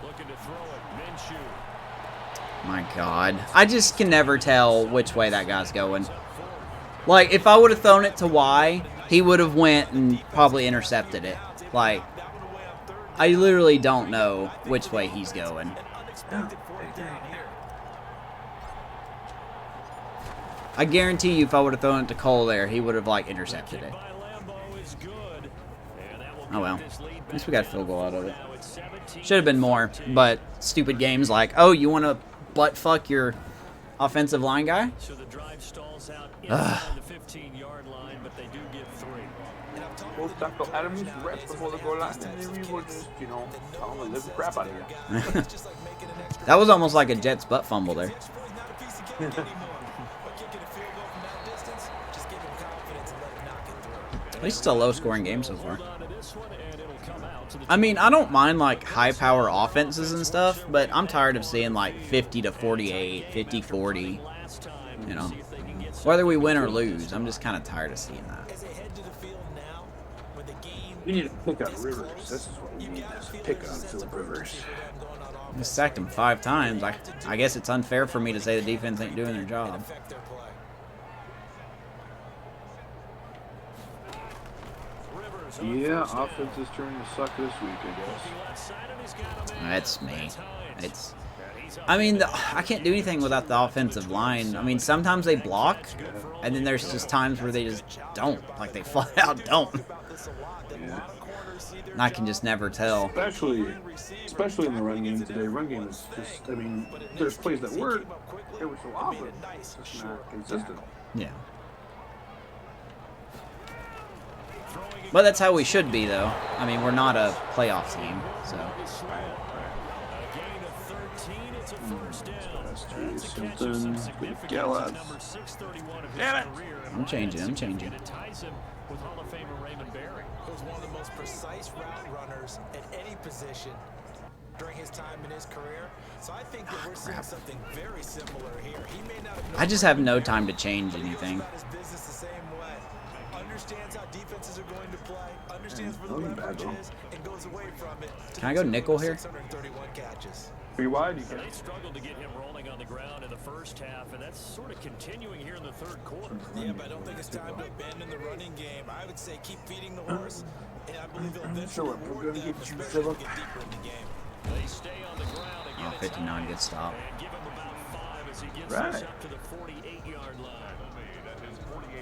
Looking to throw it. Minshew.
My god. I just can never tell which way that guy's going. Like, if I would have thrown it to Y, he would have went and probably intercepted it. Like, I literally don't know which way he's going.
Unexpected fourth down here.
I guarantee you if I would have thrown it to Cole there, he would have, like, intercepted it.
By Lambeau is good. And that will
Oh well.
get this lead
At least
back
we got a
down
field goal out of it.
now it's 17.
Should have been more, but stupid games like, oh, you want to butt fuck your offensive line guy?
So the drive stalls out inside the 15-yard line, but they do get 3.
We'll tackle Adams rest before the goal line, and then we will just, tell him to live the crap out of here.
That was almost like a Jets butt fumble there. At least it's a low-scoring game so far.
On to this one, and it'll come out to the
I mean, I don't mind, like, high-power offenses and stuff, but I'm tired of seeing, like, 50-48, 50-40,
last time.
you know.
See if they can get
Whether we win or lose, I'm just kind of tired of seeing that.
As they head to the field now, where the game
We need to pick up Rivers. This is what we need to pick up Philip Rivers.
I sacked him 5 times. I guess it's unfair for me to say the defense ain't doing their job.
affect their play.
Yeah, offense is turning to suck this week, I guess.
That's me. It's. I mean, I can't do anything without the offensive line. I mean, sometimes they block, and then there's just times where they just don't. Like, they flat out don't.
Yeah.
And I can just never tell.
Especially in the run game today. Run game is just, I mean, there's plays that work every so often. It's just not consistent.
Yeah. But that's how we should be, though. I mean, we're not a playoff team, so.
Damn it!
I'm changing.
It ties him with Hall of Famer Raymond Berry.
He was one of the most precise route runners at any position during his time in his career. So I think that we're seeing something very similar here. He may not have
I just have no time to change anything.
his business the same way. Understands how defenses are going to play, understands where the leverage is, and goes away from it.
Can I go nickel here?
631 catches.
Pretty wide, you can.
They struggled to get him rolling on the ground in the first half, and that's sort of continuing here in the third quarter.
Yeah, but I don't think it's time to abandon the running game. I would say keep feeding the horse, and I believe he'll eventually reward them, especially as we get deeper in the game.
They stay on the ground and
Oh, 59, good stop.
and give him about 5 as he gets
Right.
this up to the 48-yard line.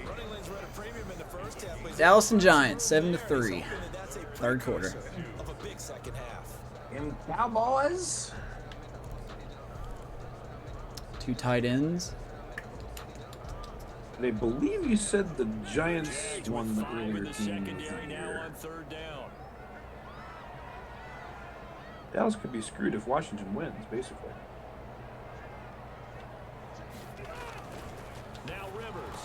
Running lanes were at a premium in the first half, but
Dallas and Giants, 7-3.
that's a
Third quarter.
precursor of a big second half.
And Cowboys.
2 tight ends.
And I believe you said the Giants won the
5
earlier
in the
game
secondary now
here.
on third down.
Dallas could be screwed if Washington wins, basically.
Now Rivers.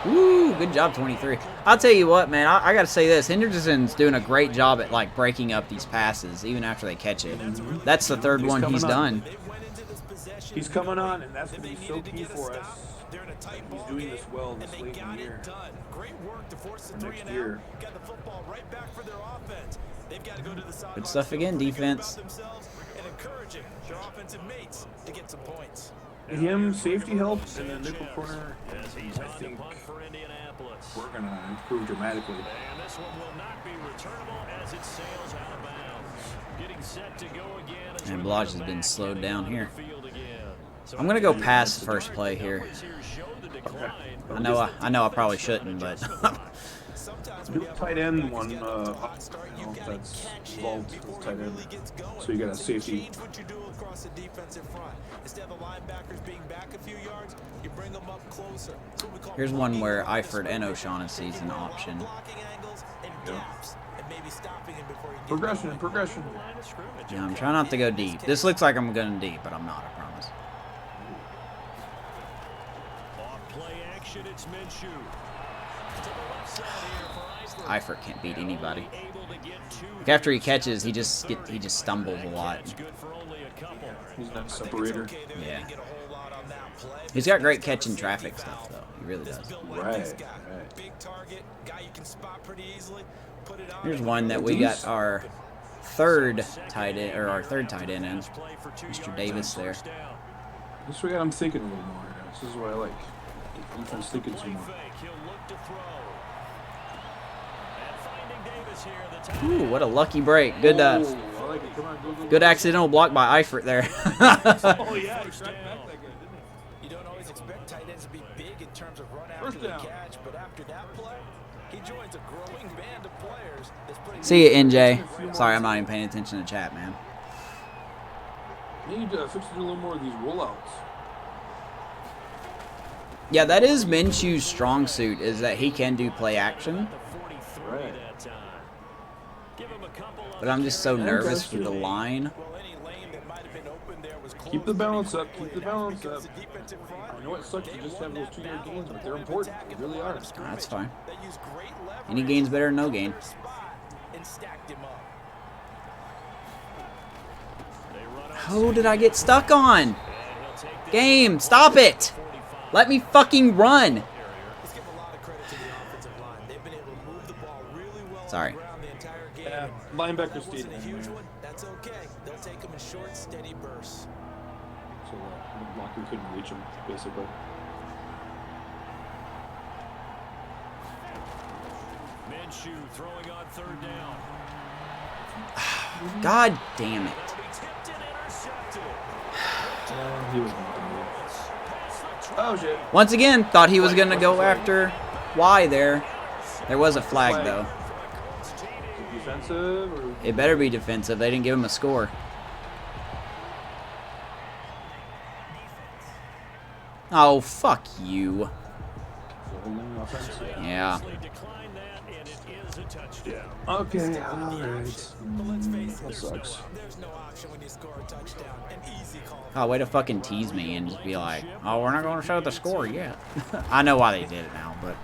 Woo, good job, 23. I'll tell you what, man, I got to say this. Henderson's doing a great job at, like, breaking up these passes, even after they catch it. That's the third one he's done.
They went into this possession.
He's coming on, and that's going to
They
be so
needed to
key
get a
for us.
stop. They're in a tight
He's
ball
doing
game,
this well
and
this
they
late in
got
the year.
it done. Great work to force the
For
3
next
and out.
year.
Got the football right back for their offense. They've got to go to the sideline.
Good stuff again,
feeling pretty good
defense.
about themselves and encouraging their offensive mates to get some points.
Him, safety help, and then nickel corner.
As he's
I
on to
think
punt for Indianapolis.
we're going to improve dramatically.
And this one will not be returnable as it sails out of bounds. Getting set to go again. as
And
we
Blige
look
has been
back
slowed
heading
down
onto
here.
the field again. So
I'm going to go past the first play here.
numbers here show the decline.
I know I probably shouldn't, but
Sometimes
Do
when you have
tight
a
end
running
one,
back
I
get
don't
hot start,
know
you've
if
gotta
that's
catch him
involved
before
with
he
tight end.
really gets going.
So you got a safety.
Change what you do across the defensive front. Instead of the linebackers being back a few yards, you bring them up closer. It's what we call
here's one
blocking
where
around the
Eifert and
scrimmage.
O'Shaughnessy is an
Looking for
option.
blocking angles and gaps, and maybe stopping him before he gets
Progression,
going.
progression.
Line of scrimmage.
Yeah, I'm trying not to go deep. This looks like I'm going deep, but I'm not, I promise.
Off play action, it's Minshew. To the left side here for Eifert.
Eifert can't beat anybody.
Able to get 2
Like after he catches, he just stumbles a lot.
That's good for only a couple.
He's not a separator.
Okay, they
Yeah.
didn't get a whole lot on that play.
He's got great catch and traffic stuff, though. He really
This
does.
Bill White
Right,
guy.
right.
Big target, guy you can spot pretty easily. Put it on.
Here's one that we got our third tight end in, Mr. Davis there.
This way I'm thinking a little more. This is what I like. Defense thinking some more.
Ooh, what a lucky break. Good,
Oh, I like it. Come on, go.
good accidental block by Eifert there.
Oh, yeah, he tracked back that guy, didn't
You don't always expect tight ends to be big in terms of run after
First
the
down.
catch, but after that play, he joins a growing band of players that's putting
See you, NJ. Sorry, I'm not even paying attention to chat, man.
he? Need to fix it a little more of these rollouts.
Yeah, that is Minshew's strong suit, is that he can do play action.
Right.
But I'm just so nervous for the line.
Well, any lane that might have been open there was closed.
Keep the balance up. Keep the balance up.
Because the defensive front,
I know it sucks to just have those 2-yard gains, but they're important. They really are.
That's fine.
they used great leverage
Any gain's better than no gain.
their spot and stacked him up.
Who did I get stuck on? Game, stop it! Let me fucking run!
Let's give a lot of credit to the offensive line. They've been able to move the ball really well
Sorry.
on the ground the entire game.
Yeah,
And
linebacker
that
stayed
wasn't a
down
huge
there.
one. That's okay. They'll take them in short, steady bursts.
So the blocker couldn't reach him, basically.
Minshew throwing on third down.
God damn it.
Tipped and intercepted.
He was oh shit.
Once again, thought he was going to go after Y there. There was a flag, though.
Defensive or
It better be defensive. They didn't give him a score. Oh, fuck you.
holding offensive?
Yeah.
Decline that, and it is a touchdown.
Okay, alright.
But let's face it,
That sucks.
there's no option when you score a touchdown. An easy call.
Oh, way to fucking tease me and just be like, oh, we're not going to show the score yet. I know why they did it now, but...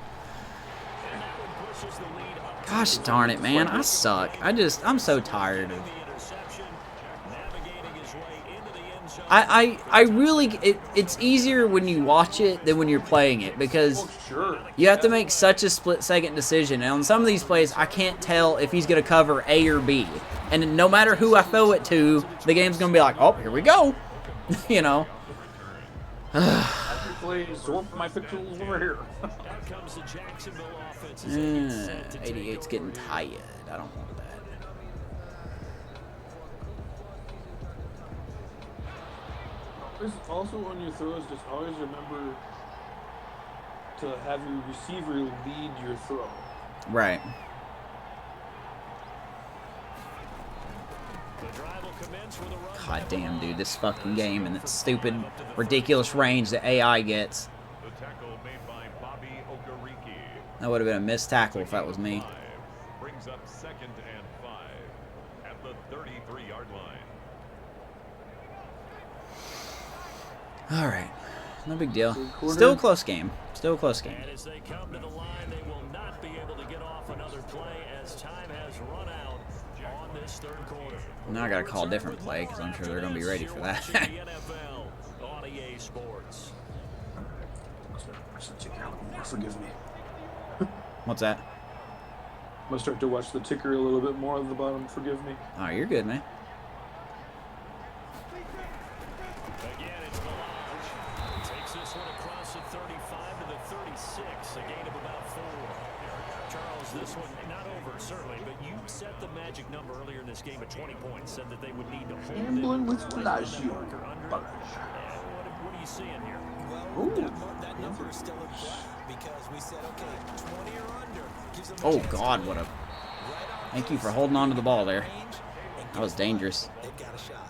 Gosh darn it, man. I suck. I'm so tired of... I really... It's easier when you watch it than when you're playing it, because you have to make such a split-second decision. And on some of these plays, I can't tell if he's going to cover A or B. And no matter who I throw it to, the game's going to be like, oh, here we go. You know?
My pixels over here.
88's getting tired. I don't want that.
Also, on your throws, just always remember to have your receiver lead your throw.
Right. God damn, dude, this fucking game and that stupid, ridiculous range that AI gets. That would have been a missed tackle if that was me.
Brings up 2nd and 5 at the 33-yard line.
All right, no big deal. Still a close game. Still a close game.
And as they come to the line, they will not be able to get off another play as time has run out on this third quarter.
Now I gotta call a different play because I'm sure they're gonna be ready for that.
On EA Sports.
Forgive me.
What's that?
I'm gonna start to watch the ticker a little bit more at the bottom. Forgive me.
Oh, you're good, man.
Again, it's Melange. Takes this one across the 35 to the 36. A gain of about 4. Charles, this one not over, certainly, but you set the magic number earlier in this game at 20 points. Said that they would need to hold
Gambling with
it.
Bellagio.
What are you seeing here?
Well, that number is still in play because we said, okay, 20 or under gives them a
Oh
chance
God,
to
what a...
win.
Thank you for holding on to the ball there. That was dangerous.
They've got a shot.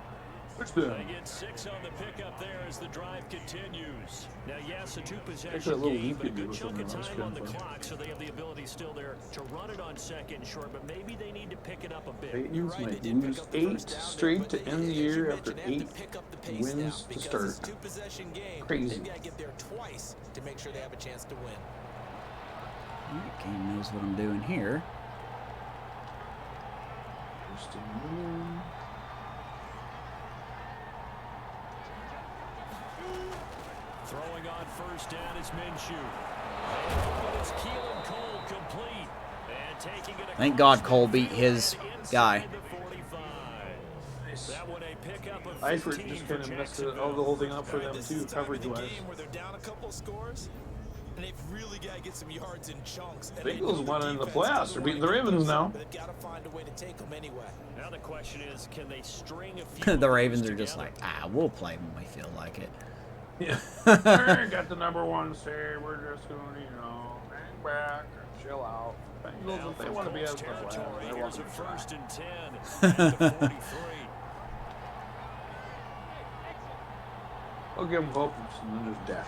They get 6 on the pickup there as the drive continues. Now, yes, a two-possession
little
game,
leap
but a
you do
good
with
chunk
them
of
on
time on the
spin play.
clock, so they have the ability still there to run it on 2nd and short, but maybe they need to pick it up a bit.
Titans might lose 8 straight to end the year after 8 wins to start.
Two-possession game.
Crazy.
They've got to get there twice to make sure they have a chance to win.
Alright, Kane knows what I'm doing here.
First and goal.
Throwing on first down is Minshew. It's Keelan Cole complete. And taking it
Thank God Cole beat his guy.
That one a pickup of
Eifert
15
just
for
kind of messed it,
Jacksonville.
all the whole thing up for them
This
too,
is the time
coverage
of the
wise.
game where they're down a couple of scores, and they've really got to get some yards in chunks. And
Bengals
they know the
won in the
defense
playoffs.
doesn't
They're beating
wanna
the
give
Ravens
those
now.
up, but they've got to find a way to take them anyway.
Now the question is, can they string a few
The
of
Ravens
those
are just
together?
like, we'll play when we feel like it.
Yeah. Alright, got the number 1 say. We're just going to, hang back and chill out. Bengals, if they want to be as much
territory,
they're
here's
welcome
a
to try.
1st and 10 at the 43.
I'll give them hope and then just dash.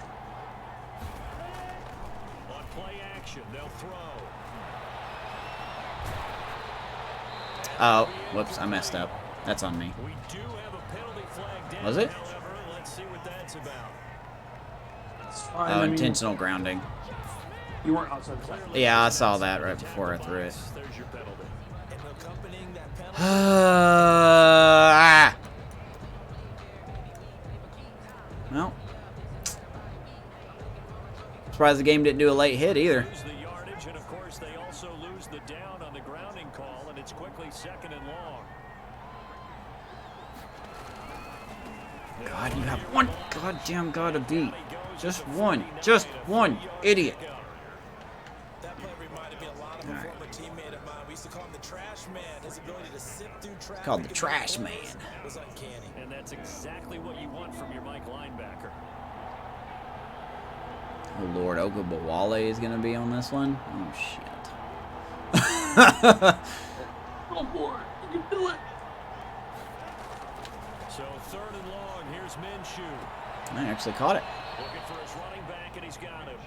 On play action, they'll throw.
Oh, whoops, I messed up. That's on me.
We do have a penalty flag down.
Was it?
However, let's see what that's about.
It's fine.
Oh,
I mean,
intentional grounding.
you weren't outside the tackle.
Yeah, I saw that right before I threw it.
There's your penalty.
And accompanying that penalty,
Well, surprised the game didn't do a late hit either.
Lose the yardage, and of course they also lose the down on the grounding call, and it's quickly 2nd and long.
God, you have one goddamn gotta beat. Just one, idiot.
that play reminded me a lot of a
All right.
former teammate
Called the trash man.
was uncanny.
And that's exactly what you want from your Mike linebacker.
Oh Lord, Ogbowale is gonna be on this one. Oh shit.
Go for it. You can do it.
So 3rd and long, here's Minshew.
I actually caught it.
Looking for his running back, and he's got him.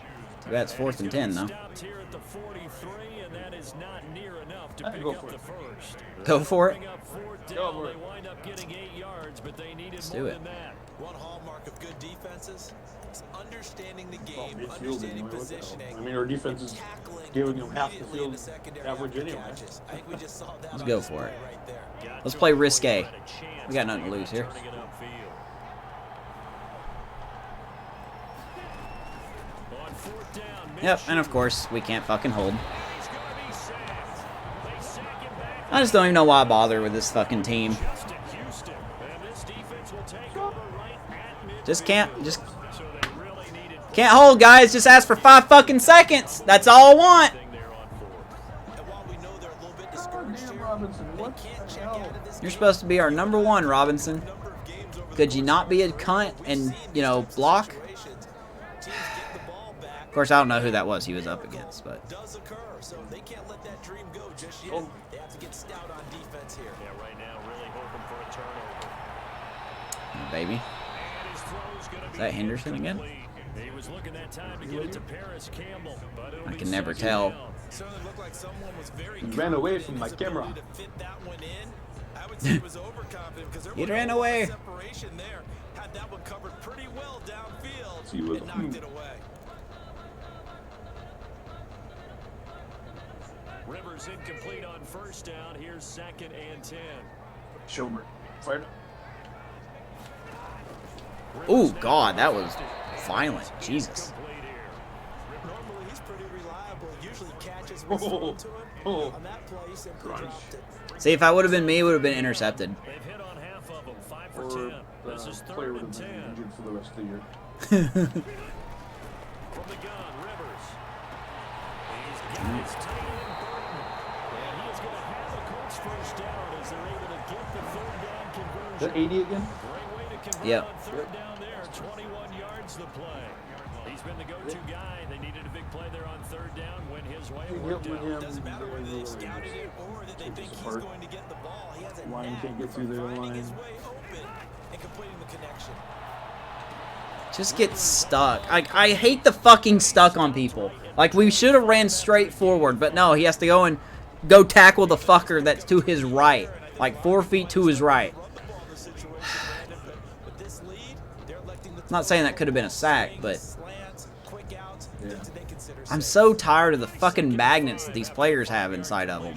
Too bad it's 4th and 10 though.
Stopped here at the 43, and that is not near enough to
Hey,
pick
go
up
for
the
it.
first.
Go for it.
Bring up 4th
Go
down.
for
They
it.
wind up getting 8 yards, but they needed
Let's
more
do it.
than that.
One hallmark of good defenses is understanding the
Well,
game,
midfield
understanding
anyway, what the hell?
positioning.
I mean, our defense is
tackling
giving them half the
immediately in
field
secondary
average
after
anyway.
catches. I think we just saw that
Let's
on
go
display
for it.
right there.
Got
Let's
to
play
a point
risque.
where had a chance
We got
to
nothing to
think
lose
about
here.
turning it upfield. On 4th down,
Yep, and of
Minshew.
course we can't fucking hold.
He's gonna be sacked. They sack him back.
I just don't even know why I bother with this fucking team.
Justin Houston. And this defense will take over right at midfield.
Just can't,
So they really needed
can't hold, guys. Just ask for 5 fucking seconds. That's all I want.
thing there on 4th.
And while we know they're a little bit
God
discouraged
damn,
here,
Robinson.
they
What
can't
the
check
hell?
out of this
You're
game.
supposed to be our number 1, Robinson.
Number of games over the
Could you
course
not
of
be a
their career,
cunt
we've
and,
seen
you know,
these types of
block?
situations. Teams get the ball back.
Of course, I don't know who that was he was up against, but
Does occur, so they can't let that dream go just yet.
Oh.
They have to get stout on defense here.
Yeah, right now, really hoping for a turnover.
baby.
And his throw's gonna be
Is that Henderson again?
incomplete. He was looking that time to get it to Paris Campbell, but it'll
I
be
can never
2nd
tell.
down.
Certainly looked like someone was very
He ran away
confident
from
in
my
his
camera.
ability to fit that one in. I would say he was overconfident because there
He
wasn't
ran
a lot of
away.
separation there. Had that one covered pretty well downfield
So he was-
and knocked it away.
Rivers incomplete on 1st down. Here's 2nd and 10.
Schobert. Fired.
Ooh, God, that was violent. Jesus.
Complete here.
Normally he's pretty reliable. Usually catches what's thrown to him.
Oh.
On that play, he simply
Crunch.
dropped it.
See, if I would have been me, it would have been intercepted.
They've hit on half of them. 5 for
Or
10.
the
This is
player
3rd
would
and
have
10.
been injured for the rest of the year.
From the gun, Rivers. He's got his tight end Burton. And he is going to have a Colts 1st down as they're able to get the 3rd down
Is
conversion.
that 80 again?
Great way to convert
Yep.
on 3rd down there. 21 yards the play. He's been the go-to guy. They needed a big play there on 3rd down. Went his way. It
Hit
worked
with
out.
him.
Doesn't matter whether
Really,
they've scouted it or that they
Take
think
this
he's
apart.
going to get the ball. He has a
Line
knack
can't get
for
through their
finding his
line.
way open and completing the connection.
Just get stuck. I hate the fucking stuck on people. Like, we should have ran straight forward, but no, he has to go and go tackle the fucker that's to his right. Like 4 feet to his right.
Run the ball in the situation, Brandon, but with this lead, they're electing to
I'm not saying that could have been a sack, but
slants, quick outs,
Yeah.
things that they consider
I'm
safe.
so tired of the fucking magnets that these players have inside of them.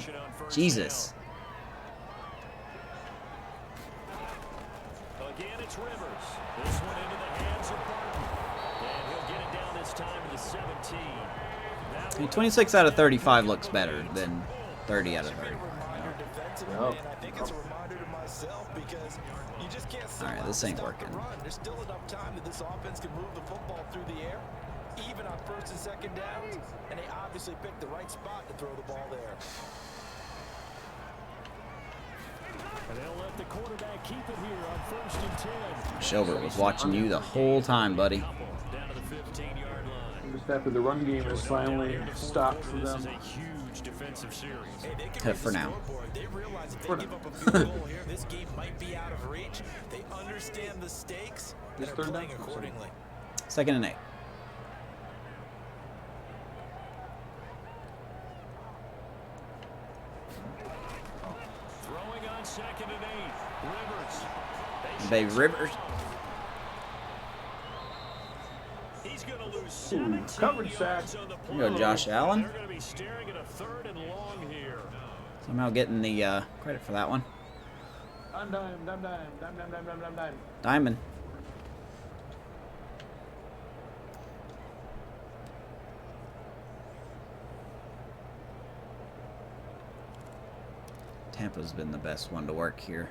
Jesus.
Again, it's Rivers. This one into the hands of Burton. And he'll get it down this time to the 17. That
I mean,
one
26 out of 35 looks better than 30 out of 35.
Reminder defensively,
Yep.
and I think it's a reminder to myself because you just can't sit
Alright,
out
this
and
ain't
stop the
working.
run. There's still enough time that this offense can move the football through the air, even on 1st and 2nd downs, and they obviously picked the right spot to throw the ball there.
And they'll let the quarterback keep it here on 1st and 10.
Schobert was watching you the whole time, buddy.
Down to the 15-yard line.
I'm just happy the run game is finally stopped for
This
them.
is a huge defensive series.
Hey, they can
For
raise the
now.
scoreboard. They realize if
For
they
now.
give up a field goal here, this game might be out of reach. They understand the stakes and
This
are
third
playing
down?
accordingly.
2nd and 8.
Throwing on 2nd and 8. Rivers.
Baby Rivers.
He's going to lose
Ooh,
17
coverage sack.
yards on the
There you go,
play.
Josh Allen.
They're going to be staring at a 3rd and long here.
Somehow getting the credit for that one.
Dime, dime, dime, dime, dime, dime, dime, dime, dime, dime.
Diamond. Tampa's been the best one to work here.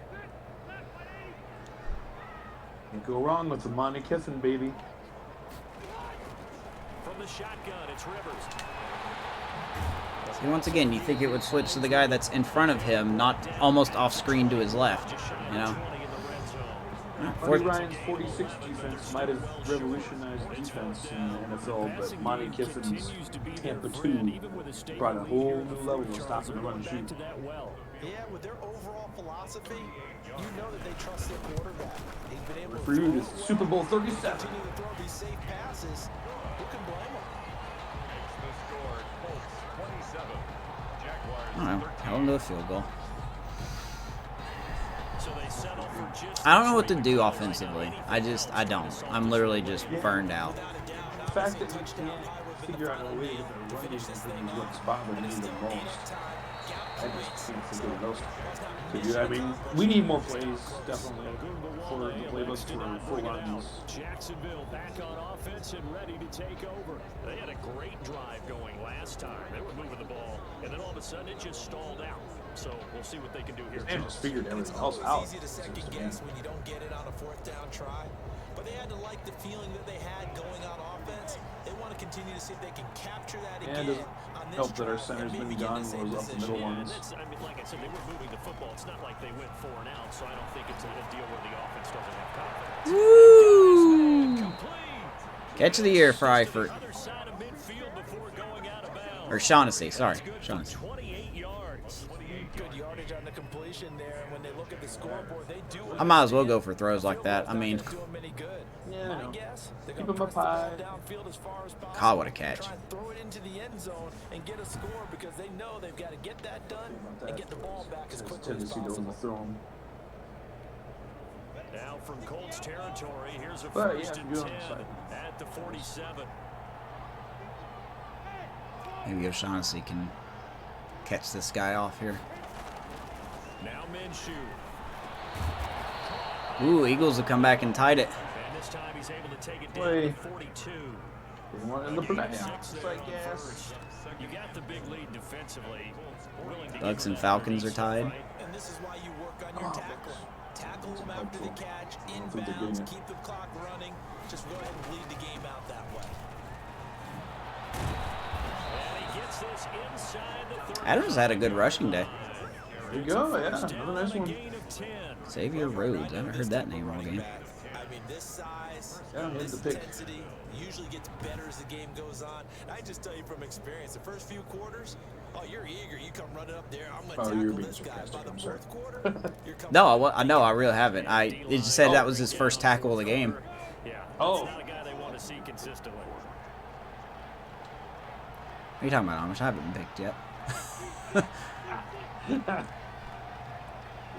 Can't go wrong with the Monty Kiffin, baby.
From the shotgun, it's Rivers.
See, once again, you think it would switch to the guy that's in front of him, not almost off screen to his left, you know?
Buddy Ryan's 46 defense might have revolutionized defense in the NFL, but Monty Kiffin's Tampa 2 brought a whole new level of stopping the run and shoot.
Yeah, with their overall philosophy, you know that they trust their quarterback. He's been able
For you, it's Super Bowl 37.
continue to throw these safe passes. Who can blame him?
The score, Colts 27, Jaguars
I don't know. Held him to a field goal.
So they settle for just
I don't know what to do offensively. I don't. I'm literally just burned out.
The fact that we can't figure out a way to run these things is what's bothering me the most. I just can't figure what else to do. I mean, we need more plays, definitely, for the playbooks for full runs.
Jacksonville back on offense and ready to take over. They had a great drive going last time. They were moving the ball, and then all of a sudden it just stalled out. So we'll see what they can do here.
They just figured everything else out.
It's easy to second guess when you don't get it on a fourth down try. But they had to like the feeling that they had going on offense. They want to continue to see if they can capture that
And
again.
it helped that our center's been gone, was up the middle ones.
I mean, like I said, they were moving the football. It's not like they went 4 and out, so I don't think it's a deal where the offense doesn't have confidence.
Woo! Catch of the year for Eifert.
Other side of midfield before going out of bounds.
Or Shaughnessy, sorry. Shaughnessy.
28 yards.
Good yardage on the completion there. And when they look at the scoreboard, they do.
I might as well go for throws like that. I mean,
Do them any good.
Yeah, I know.
Guess they're
Keep
gonna
them up
press the ball
high.
downfield as far as possible.
God, what a catch.
Try and throw it into the end zone and get a score because they know they've got to get that done and get the ball back as quickly as
Tendency to
possible.
overthrow him.
Now from Colts territory, here's a
But,
first
yeah,
and
good
10
on the side.
at the 47.
maybe O'Shaughnessy can catch this guy off here.
Now Minshew.
Ooh, Eagles will come back and tied it.
And this time he's able to take it down
Play.
to 42.
Didn't want to end up in that.
Six
It's
there
like,
on
yes.
first. You got the big lead defensively. Willing to
Bucks
give
and
that
Falcons are
release,
tied.
right?
And this is why you work on your tackling. Tackle them after the catch,
think they're getting
inbounds,
it.
keep the clock running. Just go ahead and bleed the game out that way.
And he gets this inside the 30.
Adams had a good rushing day.
There you go, yeah. Another nice one.
Gain of 10.
Xavier Rhodes. I haven't heard that name all game.
I mean, this size,
Yeah,
this
hit the pick.
intensity usually gets better as the game goes on. I just tell you from experience, the first few quarters, oh, you're eager. You come running up there. I'm going to
Oh, you're
tackle
being
this guy. By
sarcastic,
the
I'm sorry.
fourth quarter, you're coming
No, I know, I really haven't. It just said that was his first tackle of the game.
Yeah.
Oh.
That's not a guy they want to see consistently.
What are you talking about, Amish? I haven't been picked yet.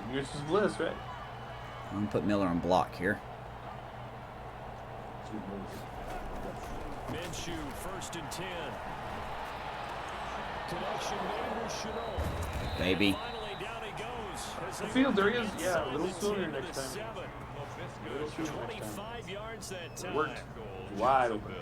Ignorance is bliss, right?
I'm going to put Miller on block here.
Minshew, first and 10. Connection made with Chenault.
Baby.
Finally, down he goes. As
The
they
field, there he
move
is. Yeah, a little sooner next time.
7.
A little sooner next time.
25 yards that time.
Worked. Wide open.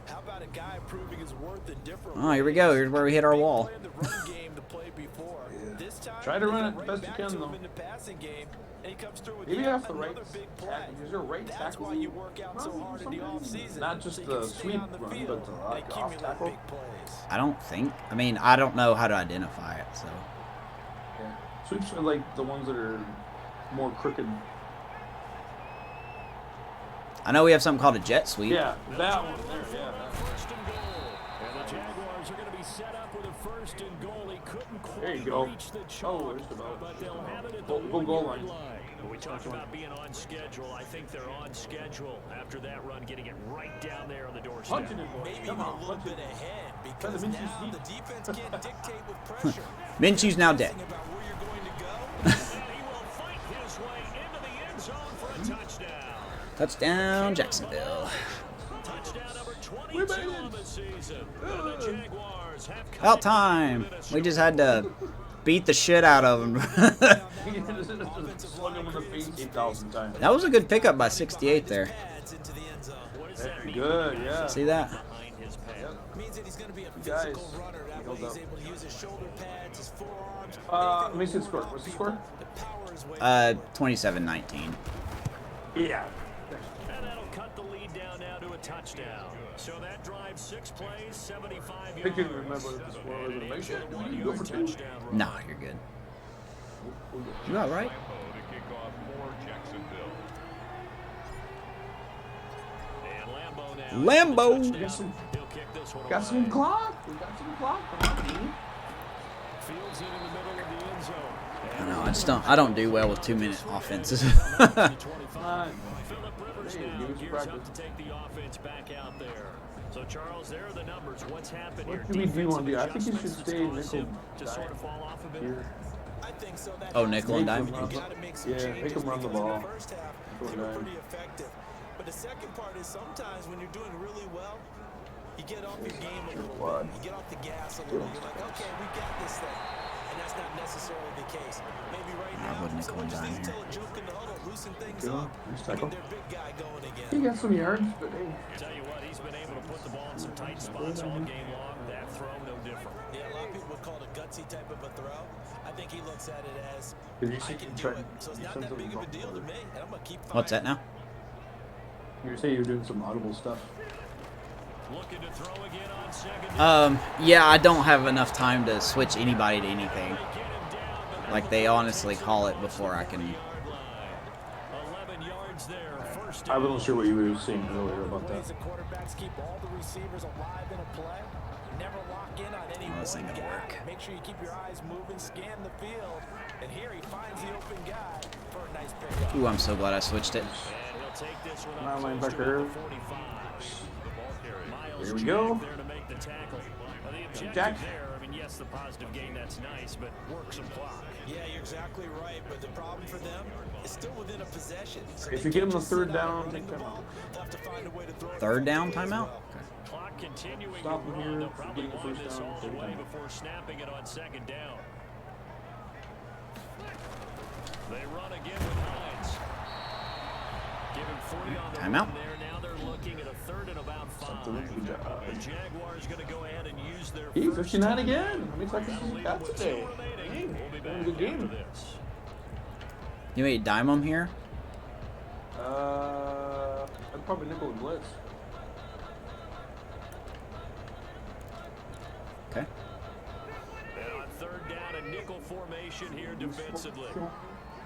How about a guy proving his worth in different
Oh, here we go. Here's where we hit our wall.
Played the run game to play before. This time,
Try to
they
run
go
it
right
best you
back
can,
to him
though.
in the passing game, and he comes through with
Maybe
yet
off the right
another big play.
tackle. Is there a right
That's
tackle?
why you work out so
run
hard
for
in the
some reason?
offseason.
Not just
so you
the
can stay
sweep
on the
run,
field
but the
and
like off
accumulate
tackle.
big plays.
I don't think. I mean, I don't know how to identify it, so.
Yeah. Sweeps are like the ones that are more crooked.
I know we have something called a jet sweep.
Yeah, that one there. Yeah.
First and goal. And the Jaguars are going to be set up with a first and goal. He couldn't quite
There you go.
reach the
Oh,
chalk,
there's the ball.
but they'll have it at the
Go goal
one-yard
line.
But we talked about being on schedule. I think they're on schedule after that run, getting it right down there on the doorstep.
Punching it, boy.
Maybe
Come
even
on,
a little
punch
bit
it.
ahead
Try
because
to
now
Minshew's
the
deep.
defense can't dictate with pressure.
Minshew's now dead.
Thinking about where you're going to go.
And he will fight his way into the end zone for a touchdown.
Touchdown, Jacksonville.
Touchdown number
We
22
made it.
of the season. And the Jaguars have come
About time. We just had to beat the shit out of him.
Slung him in the face 8,000 times.
That was a good pickup by 68 there.
Pads into the end zone.
What does that mean?
Good, yeah.
See that?
Behind his pad.
Means that he's going to be a
Guys,
physical runner. That way
held
he's
up.
able to use his shoulder pads, his forearms.
Let me see the score. What's the score?
The power is way
27-19.
Yeah.
And that'll cut the lead down now to a touchdown. So that drive 6 plays, 75
I
yards.
can remember if the score was going to make it. You go for 2.
Touchdown run.
Nah, you're good. You all right?
Lambeau to kick off for Jacksonville.
And Lambeau now.
Lambeau.
Touchdown. He'll kick this one
Got some
away.
clock. We got some clock. Come on, team.
Fields it in the middle of the end zone.
I know. I don't do well with 2-minute offenses.
Come on.
Phillip Rivers
Hey,
now
give us some
gears up
practice.
to take the offense back out there. So Charles, there are the numbers. What's happened here?
What do we do on
Defensive
the? I think he should
adjustments
stay
that's caused
nickel
him to sort of fall off a bit.
here.
I think so. That
Oh, nickel and dime?
You gotta make some
Yeah,
changes
make him run the
because in
ball.
the first half,
Nickel
they
and
were
dime.
pretty effective. But the second part is sometimes when you're doing really well, you get off your game a little bit. You get off the gas a little. You're like, okay, we got this thing. And that's not necessarily the case. Maybe right now,
would nickel and
someone just
dime
needs to
here.
tell a joke in the huddle, loosen things
Go.
up,
Nice
and
tackle.
get their big guy going again.
He got some yards, but hey.
Tell you what, he's been able to put the ball in some tight spots all game long. That throw, no different.
Yeah, a lot of people would call it a gutsy type of a throw. I think he looks at it as,
Did you
I
see
can
him
do
try?
it, so it's
You
not
sent
that
something
big of a
wrong
deal to
over.
me, and I'm going to keep
What's that
fighting.
now?
You say you're doing some audible stuff.
Looking to throw again on second.
Yeah, I don't have enough time to switch anybody to anything.
Get him down, but
Like, they honestly call it before I can.
11 yards there. First
I wasn't sure what you were saying earlier about
Ways
that.
the quarterbacks keep all the receivers alive in a play. Never lock in on any
Oh, this
one
ain't gonna
guy.
work.
Make sure you keep your eyes moving, scan the field, and here he finds the open guy for a nice pickup.
Ooh, I'm so glad I switched it.
And he'll take this one
Now
up close to
linebacker.
the 45. Miles
Here we
Jack
go.
there to make the tackle. Well, the objective
Jack.
there, I mean, yes, the positive gain, that's nice, but work some clock.
Yeah, you're exactly right, but the problem for them is still within a possession. So
If
they
you give
can't
him a
just
third
sit out
down,
running
take
the
time
ball.
out.
They'll have to find a way to throw it
Third down
effectively as
timeout?
well.
Okay.
Clock continuing
Stop
to
him
run.
here.
They'll probably
Get the
wind
first
this
down,
all
third
the way
down.
before snapping it on second down. They run again with Hines. Given 40 on the
Timeout.
run there. Now they're looking at a third and about 5.
Good job.
The Jaguars going to go ahead and use their
Hey,
first
59
timeout.
again. How many touches
That'll
has he
leave
got
them with
today?
2 remaining.
Dang,
We'll be
that
back
was a good
after
game.
this.
You made dime them here?
I'd probably nickel and blitz.
Okay.
And on third down, a nickel formation here defensively.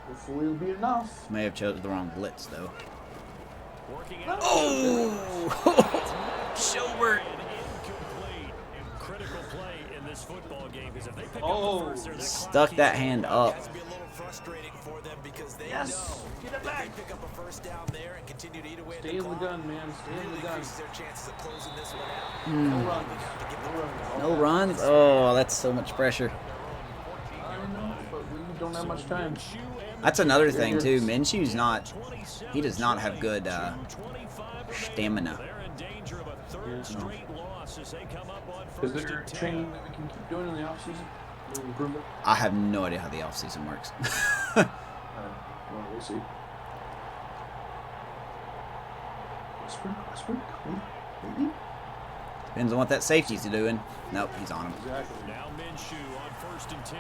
Hopefully it'll be enough.
May have chose the wrong blitz, though.
Working out.
Oh! Schubert!
And incomplete. Critical play in this football game because if they pick
Oh.
up the first, there, that clock
Stuck
keeps
that
going.
hand up.
Has to be a little frustrating for them because they
Yes.
know
Get it
if
back.
they pick up a first down there and continue to eat away at
Stay in the
clock,
gun, man. Stay in
really
the gun.
increases their chances of closing this one out.
No
They'll
runs.
have to get the
No runs.
No runs? Oh, that's so much pressure.
I know, but we don't have much time.
That's another thing, too. Minshew's not... He does not have good stamina.
They're in danger of a third
Yeah, no.
straight loss as they come up on
Is
first
there
and 10.
training that we can keep doing in the offseason? To improve it?
I have no idea how the offseason works.
Well, we'll see. Whisper. Maybe?
Depends on what that safety's doing. Nope, he's on him.
Exactly.
Now Minshew on first and 10.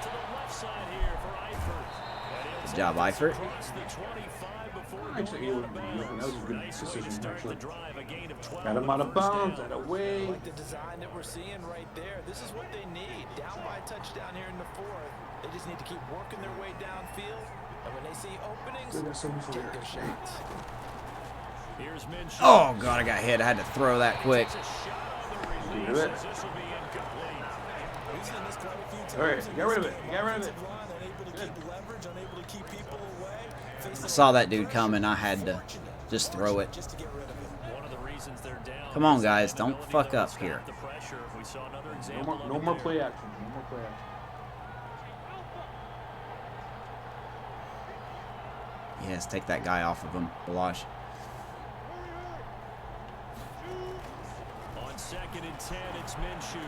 To the left side here for Eifert. And he'll
Good job,
take this
Eifert.
across the 25 before
Actually,
going out of
that
bounds.
was a good
Nice way to
decision,
start
actually.
the drive, a gain of 12
Got him
and
out
a
of
first
bounds,
down.
out of way.
Like the design that we're seeing right there. This is what they need. Down by a touchdown here in the fourth. They just need to keep working their way downfield. And when they see openings,
Good, that's 74
take their
yards.
shots.
Here's Minshew.
Oh, God, I got hit. I had to throw that quick.
Takes a shot on the
Do
release
it.
as this will be incomplete.
We've seen this quite a few times.
All right,
in
get rid of
this
it.
game.
Get rid of it.
Offensive line, unable to keep leverage, unable to keep people away.
I saw that dude coming. I had to just throw it.
Just to get rid of it.
One of the reasons they're down.
Come on,
is
guys,
the
don't
inability
fuck
to
up
stop
here.
the pressure. We saw another
No
example
more,
of
no
it
more
there.
play action. No more play action.
Yes, take that guy off of him, Balash.
On second and 10, it's Minshew.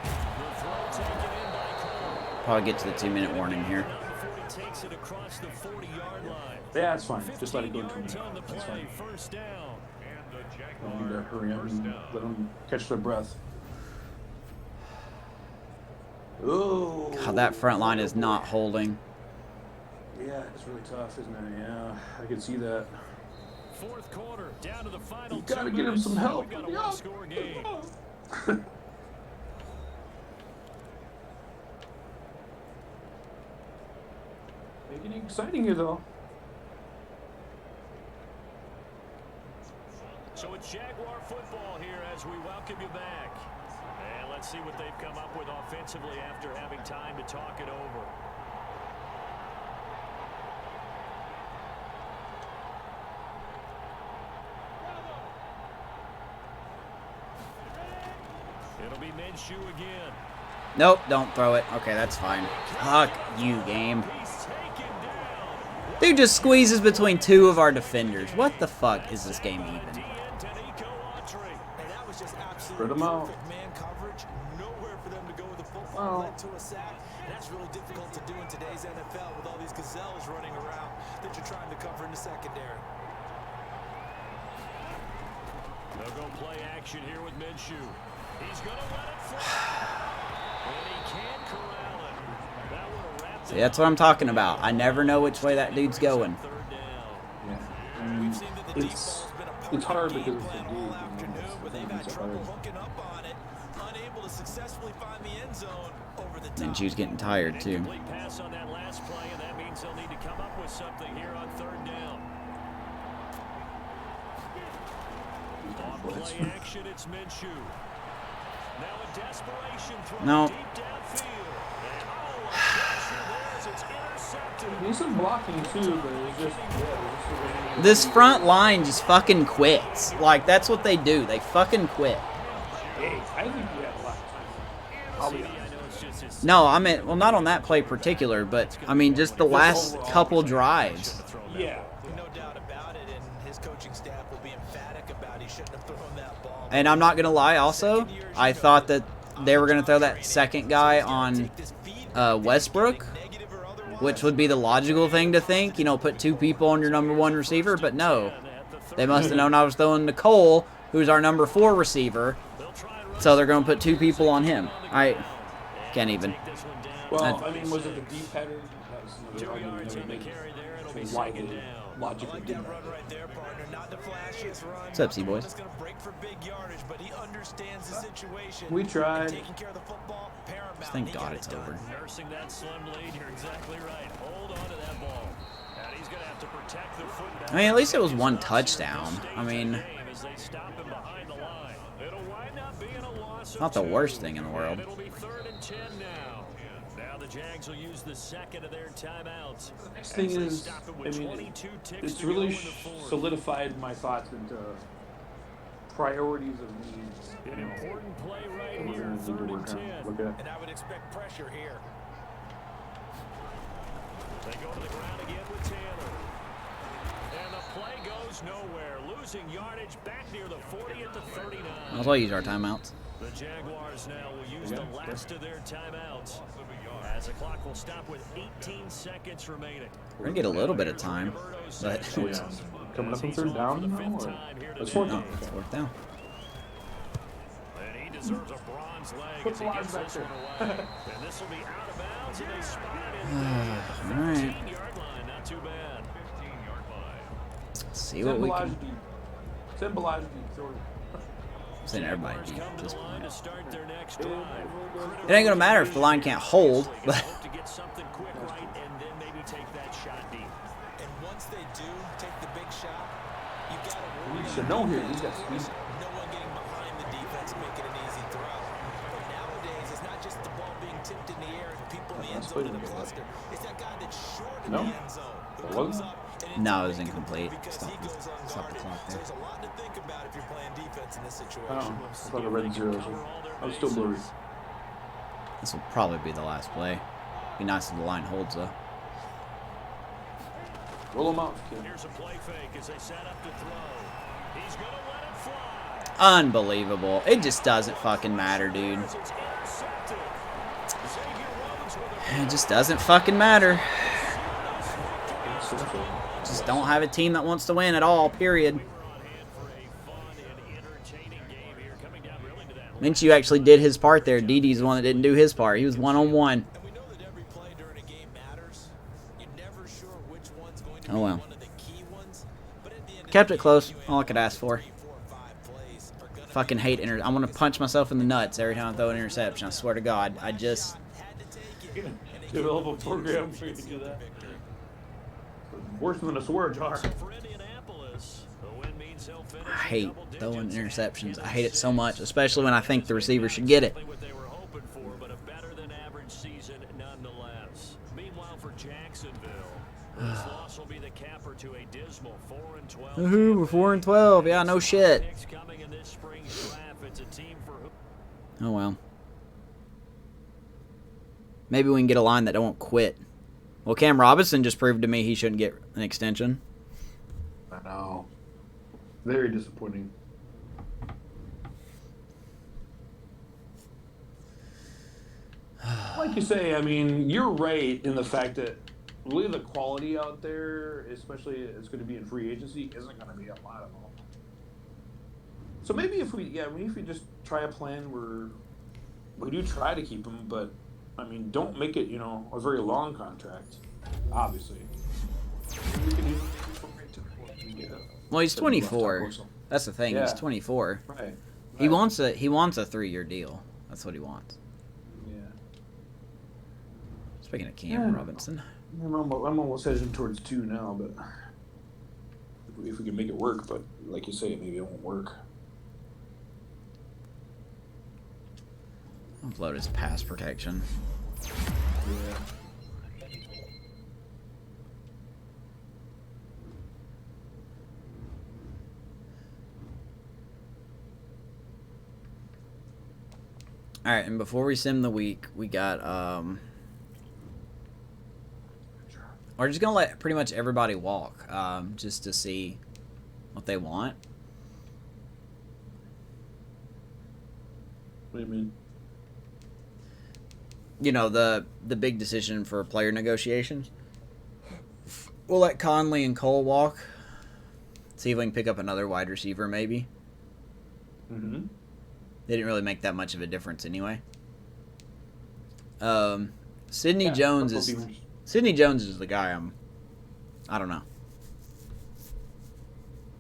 The throw taken in by Cole.
Probably get to the 2-minute warning here.
Not before he takes it across the 40-yard line.
Yeah, that's fine. Just let it go 2
yards
minutes.
on the
That's
play,
fine.
first down.
And the
Don't need to
Jaguars
hurry up
first
and
down.
let them catch their breath. Oh.
God, that front line is not holding.
Yeah, it's really tough, isn't it? Yeah, I can see that.
fourth quarter, down to the final
You gotta
2
get him
minutes.
some help.
We've got a one-score game.
Making it exciting here, though.
So it's Jaguar football here as we welcome you back. And let's see what they've come up with offensively after having time to talk it over. It'll be Minshew again.
Nope, don't throw it. Okay, that's fine. Fuck you, game.
He's taken down.
Dude just squeezes between two of our defenders. What the fuck is this game even?
And that was just
Spread
absolutely
'em out.
perfect man coverage. Nowhere for them to go with the football.
Oh.
Led to a sack. And that's really difficult to do in today's NFL with all these gazelles running around that you're trying to cover in the secondary.
They'll go play action here with Minshew. He's going to let it fly. And he can't corral it. That would have wrapped
See, that's what I'm talking about. I never know which way that dude's going.
third down.
Yeah.
We've seen that the deep
It's
ball's been a part
it's hard
of the
because
game
it's the
plan
dude.
all afternoon, but they've had
It's
trouble
hard.
hooking up on it, unable to successfully find the end zone over the top.
Minshew's getting tired, too.
Incomplete pass on that last play, and that means they'll need to come up with something here on third down. On play action, it's Minshew. Now a desperation throw
No.
deep downfield. And a pressure there as it's intercepted.
He's some blocking too, but it's just
This front line just fucking quits. Like, that's what they do. They fucking quit.
Hey, I think we had a lot of time. I'll be honest.
I know it's just his
No, I mean, well, not on that play particular, but, I mean, just the last couple drives.
Yeah.
No doubt about it, and his coaching staff will be emphatic about he shouldn't have thrown that ball.
And I'm not going to lie, also, I thought that they were going to throw that second guy on Westbrook, which would be the logical thing to think. You know, put two people on your number one receiver, but no. They must have known I was throwing to Cole, who's our number 4 receiver, so they're going to put two people on him. I can't even.
Well, I mean, was it the deep header? That was another
2
argument
yards
that
in the
makes
carry there. It'll be
widely,
second down.
logically
Like
do
that
that.
run right there, partner. Not the flashiest run.
What's up, C-boys?
He's going to break for big yardage, but he understands the situation.
We tried.
And taking care of the football, paramount.
Just thank
He
God
got
it's
it done.
over.
Nursing that slim lead. You're exactly right. Hold on to that ball. And he's going to have to protect the football.
I mean, at least it was one touchdown. I mean,
As they stop him behind the line. It'll wind up being a loss of
not the
2.
worst thing in the world.
And it'll be 3rd and 10 now. Now the Jags will use the second of their timeouts.
Next thing
As they
is,
stop it
I
with
mean,
22 ticks
it's
to
really
go in the fourth.
solidified my thoughts into priorities of needs. You
An
know,
important play right
that we're
here,
gonna need to
3rd and
work
10.
on. Look at.
And I would expect pressure here.
They go to the ground again with Taylor. And the play goes nowhere. Losing yardage back near the 40 at the 39.
That's why I use our timeouts.
The Jaguars now will use
Yeah,
the last of their timeouts. As the clock will stop with 18 seconds remaining.
We're going to get a little bit of time, but
So, yeah, coming up on third down now, or that's fourth
no,
down.
it's fourth down.
And he deserves a bronze leg
Put
as
the
he
line
gets
back
this
there.
one away. And this will be out of bounds, and they spot it in there.
All right.
15-yard line, not too bad.
15-yard line.
Let's see what we can.
Symbolize deep, sort of.
Send everybody
Jaguars
deep.
come to
Just
the line to start their next drive.
It ain't gonna matter if the line can't hold,
They
but
hope to get something quick right and then maybe take that shot deep.
And once they do take the big shot, you got to
We
worry
should know here. He's got speed.
no one getting behind the defense, making an easy throw. But nowadays, it's not just the ball being tipped in the air and people in the end zone in a cluster. It's that guy that's short in
No.
the end zone who
That
comes
wasn't?
up and
No, it was
ends up making the
incomplete.
play because
Stop
he
the-
goes
stop the
unguarded.
clock
So
there.
there's a lot to think about if you're playing defense in this situation.
Oh, I thought I read zeros. I was still blurry.
this will probably be the last play. Be nice if the line holds, though.
Roll them out, kid.
Here's a play fake as they set up to throw. He's going to let it fly.
Unbelievable. It just doesn't fucking matter, dude.
It's intercepted. Xavier Rhodes with a
It just doesn't fucking matter.
It's simple.
Just don't have a team that wants to win at all, period.
on hand for a fun and entertaining game here, coming down really to that.
Minshew actually did his part there. Didi's the one that didn't do his part. He was one-on-one.
And we know that every play during a game matters. You're never sure which one's going to
Oh,
be
well.
one of the key ones. But at the end of
kept it close. All I could ask for. Fucking hate I want to punch myself in the nuts every time I throw an interception. I swear to God. I just...
Develop a program for you to do that. Worse than a swear jar.
I hate throwing interceptions. I hate it so much, especially when I think the receiver should get it. Woohoo, we're 4-12. Yeah, no shit. Oh well. Maybe we can get a line that don't quit. Well, Cam Robinson just proved to me he shouldn't get an extension.
I know. Very disappointing. Like you say, I mean, you're right in the fact that really the quality out there, especially it's going to be in free agency, isn't going to be up high at all. So maybe if we just try a plan where we do try to keep him, but I mean, don't make it, a very long contract, obviously.
Well, he's 24. That's the thing. Yeah. He's 24.
Right.
He wants a 3-year deal. That's what he wants.
Yeah.
Speaking of Cam Robinson,
I'm almost heading towards 2 now, but if we can make it work, but like you say, maybe it won't work.
upload his pass protection.
Yeah.
All right, and before we sim the week, we got we're just gonna let pretty much everybody walk, just to see what they want.
What do you mean?
You know, the big decision for player negotiations. We'll let Conley and Cole walk. See if we can pick up another wide receiver, maybe.
Mm-hmm.
They didn't really make that much of a difference anyway. Sidney Jones is the guy I don't know.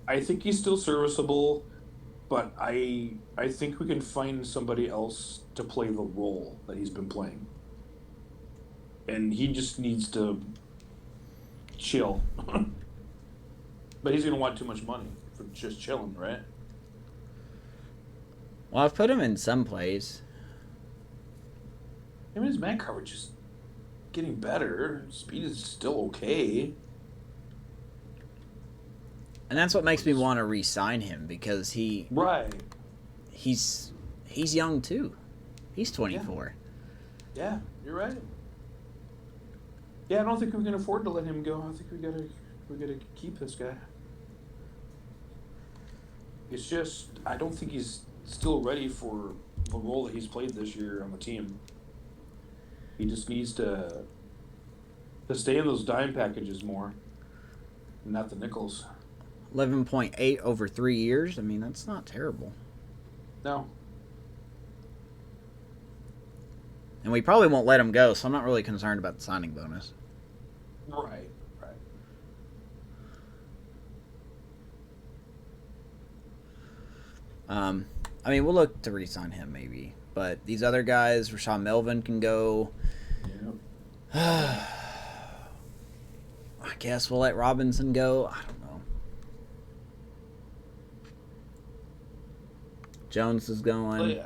I think he's still serviceable, but I think we can find somebody else to play the role that he's been playing. And he just needs to chill. But he's going to want too much money for just chilling, right?
Well, I've put him in some plays.
I mean, his man coverage is getting better. Speed is still okay.
And that's what makes me want to re-sign him, because he's young too. He's 24.
Yeah, you're right. Yeah, I don't think we can afford to let him go. I think we gotta keep this guy. It's just I don't think he's still ready for the role that he's played this year on the team. He just needs to stay in those dime packages more, not the nickels.
11.8 over 3 years. I mean, that's not terrible.
No.
And we probably won't let him go, so I'm not really concerned about the signing bonus.
Right.
I mean, we'll look to re-sign him maybe. But these other guys, Rashawn Melvin can go.
Yeah.
I guess we'll let Robinson go. I don't know. Jones is going.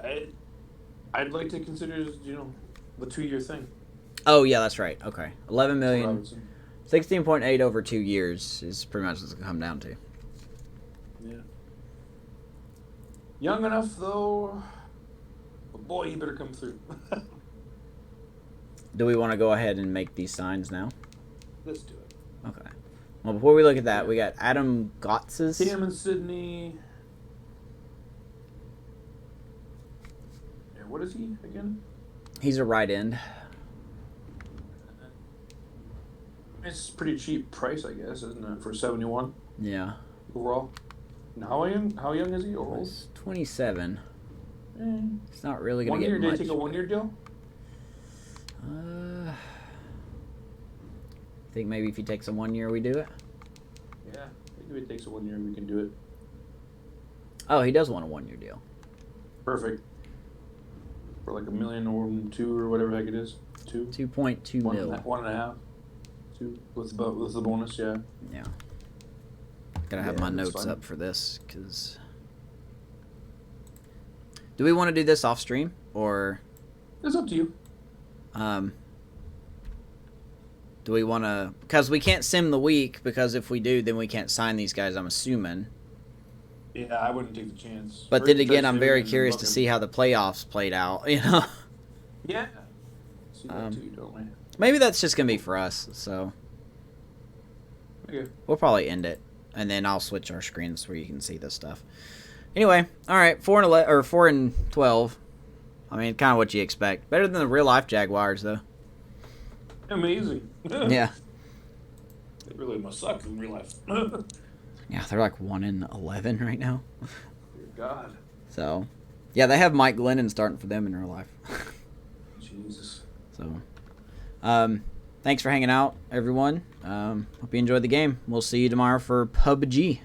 I'd like to consider, the 2-year thing.
Oh, yeah, that's right. Okay. 11 million. 16.8 over 2 years is pretty much what it's going to come down to.
Yeah. Young enough, though. But boy, he better come through.
Do we want to go ahead and make these signs now?
Let's do it.
Okay. Well, before we look at that, we got Adam Gottz's.
Cam and Sydney. What is he again?
He's a right end.
It's a pretty cheap price, I guess, isn't it, for 71?
Yeah.
Overall. And how young is he? Or old?
He's 27. It's not really going to get much.
Did he take a 1-year deal?
I think maybe if he takes a 1 year, we do it.
Yeah. If it takes a 1 year, we can do it.
Oh, he does want a 1-year deal.
Perfect. For like $1 million or $2 or whatever the heck it is. 2?
2.2 mil.
1.5. 2 with the bonus, yeah.
Yeah. Gotta have
Yeah,
my
that's
notes
fine.
up for this, because... Do we want to do this off stream, or...
It's up to you.
Do we want to... Because we can't sim the week, because if we do, then we can't sign these guys, I'm assuming.
Yeah, I wouldn't take the chance.
But
Or
then
you
again,
touch
I'm
him
very
and
curious
book
to
him.
see how the playoffs played out, you know?
Yeah. See that too, don't we?
Maybe that's just going to be for us, so...
Okay.
We'll probably end it, and then I'll switch our screens where you can see this stuff. Anyway, all right, 4-12. I mean, kind of what you expect. Better than the real life Jaguars, though.
Amazing.
Yeah,
It really must suck in real life.
yeah, they're like 1-11 right now.
Dear God.
So, yeah, they have Mike Glennon starting for them in real life.
Jesus.
So, thanks for hanging out, everyone. Hope you enjoyed the game. We'll see you tomorrow for PUBG.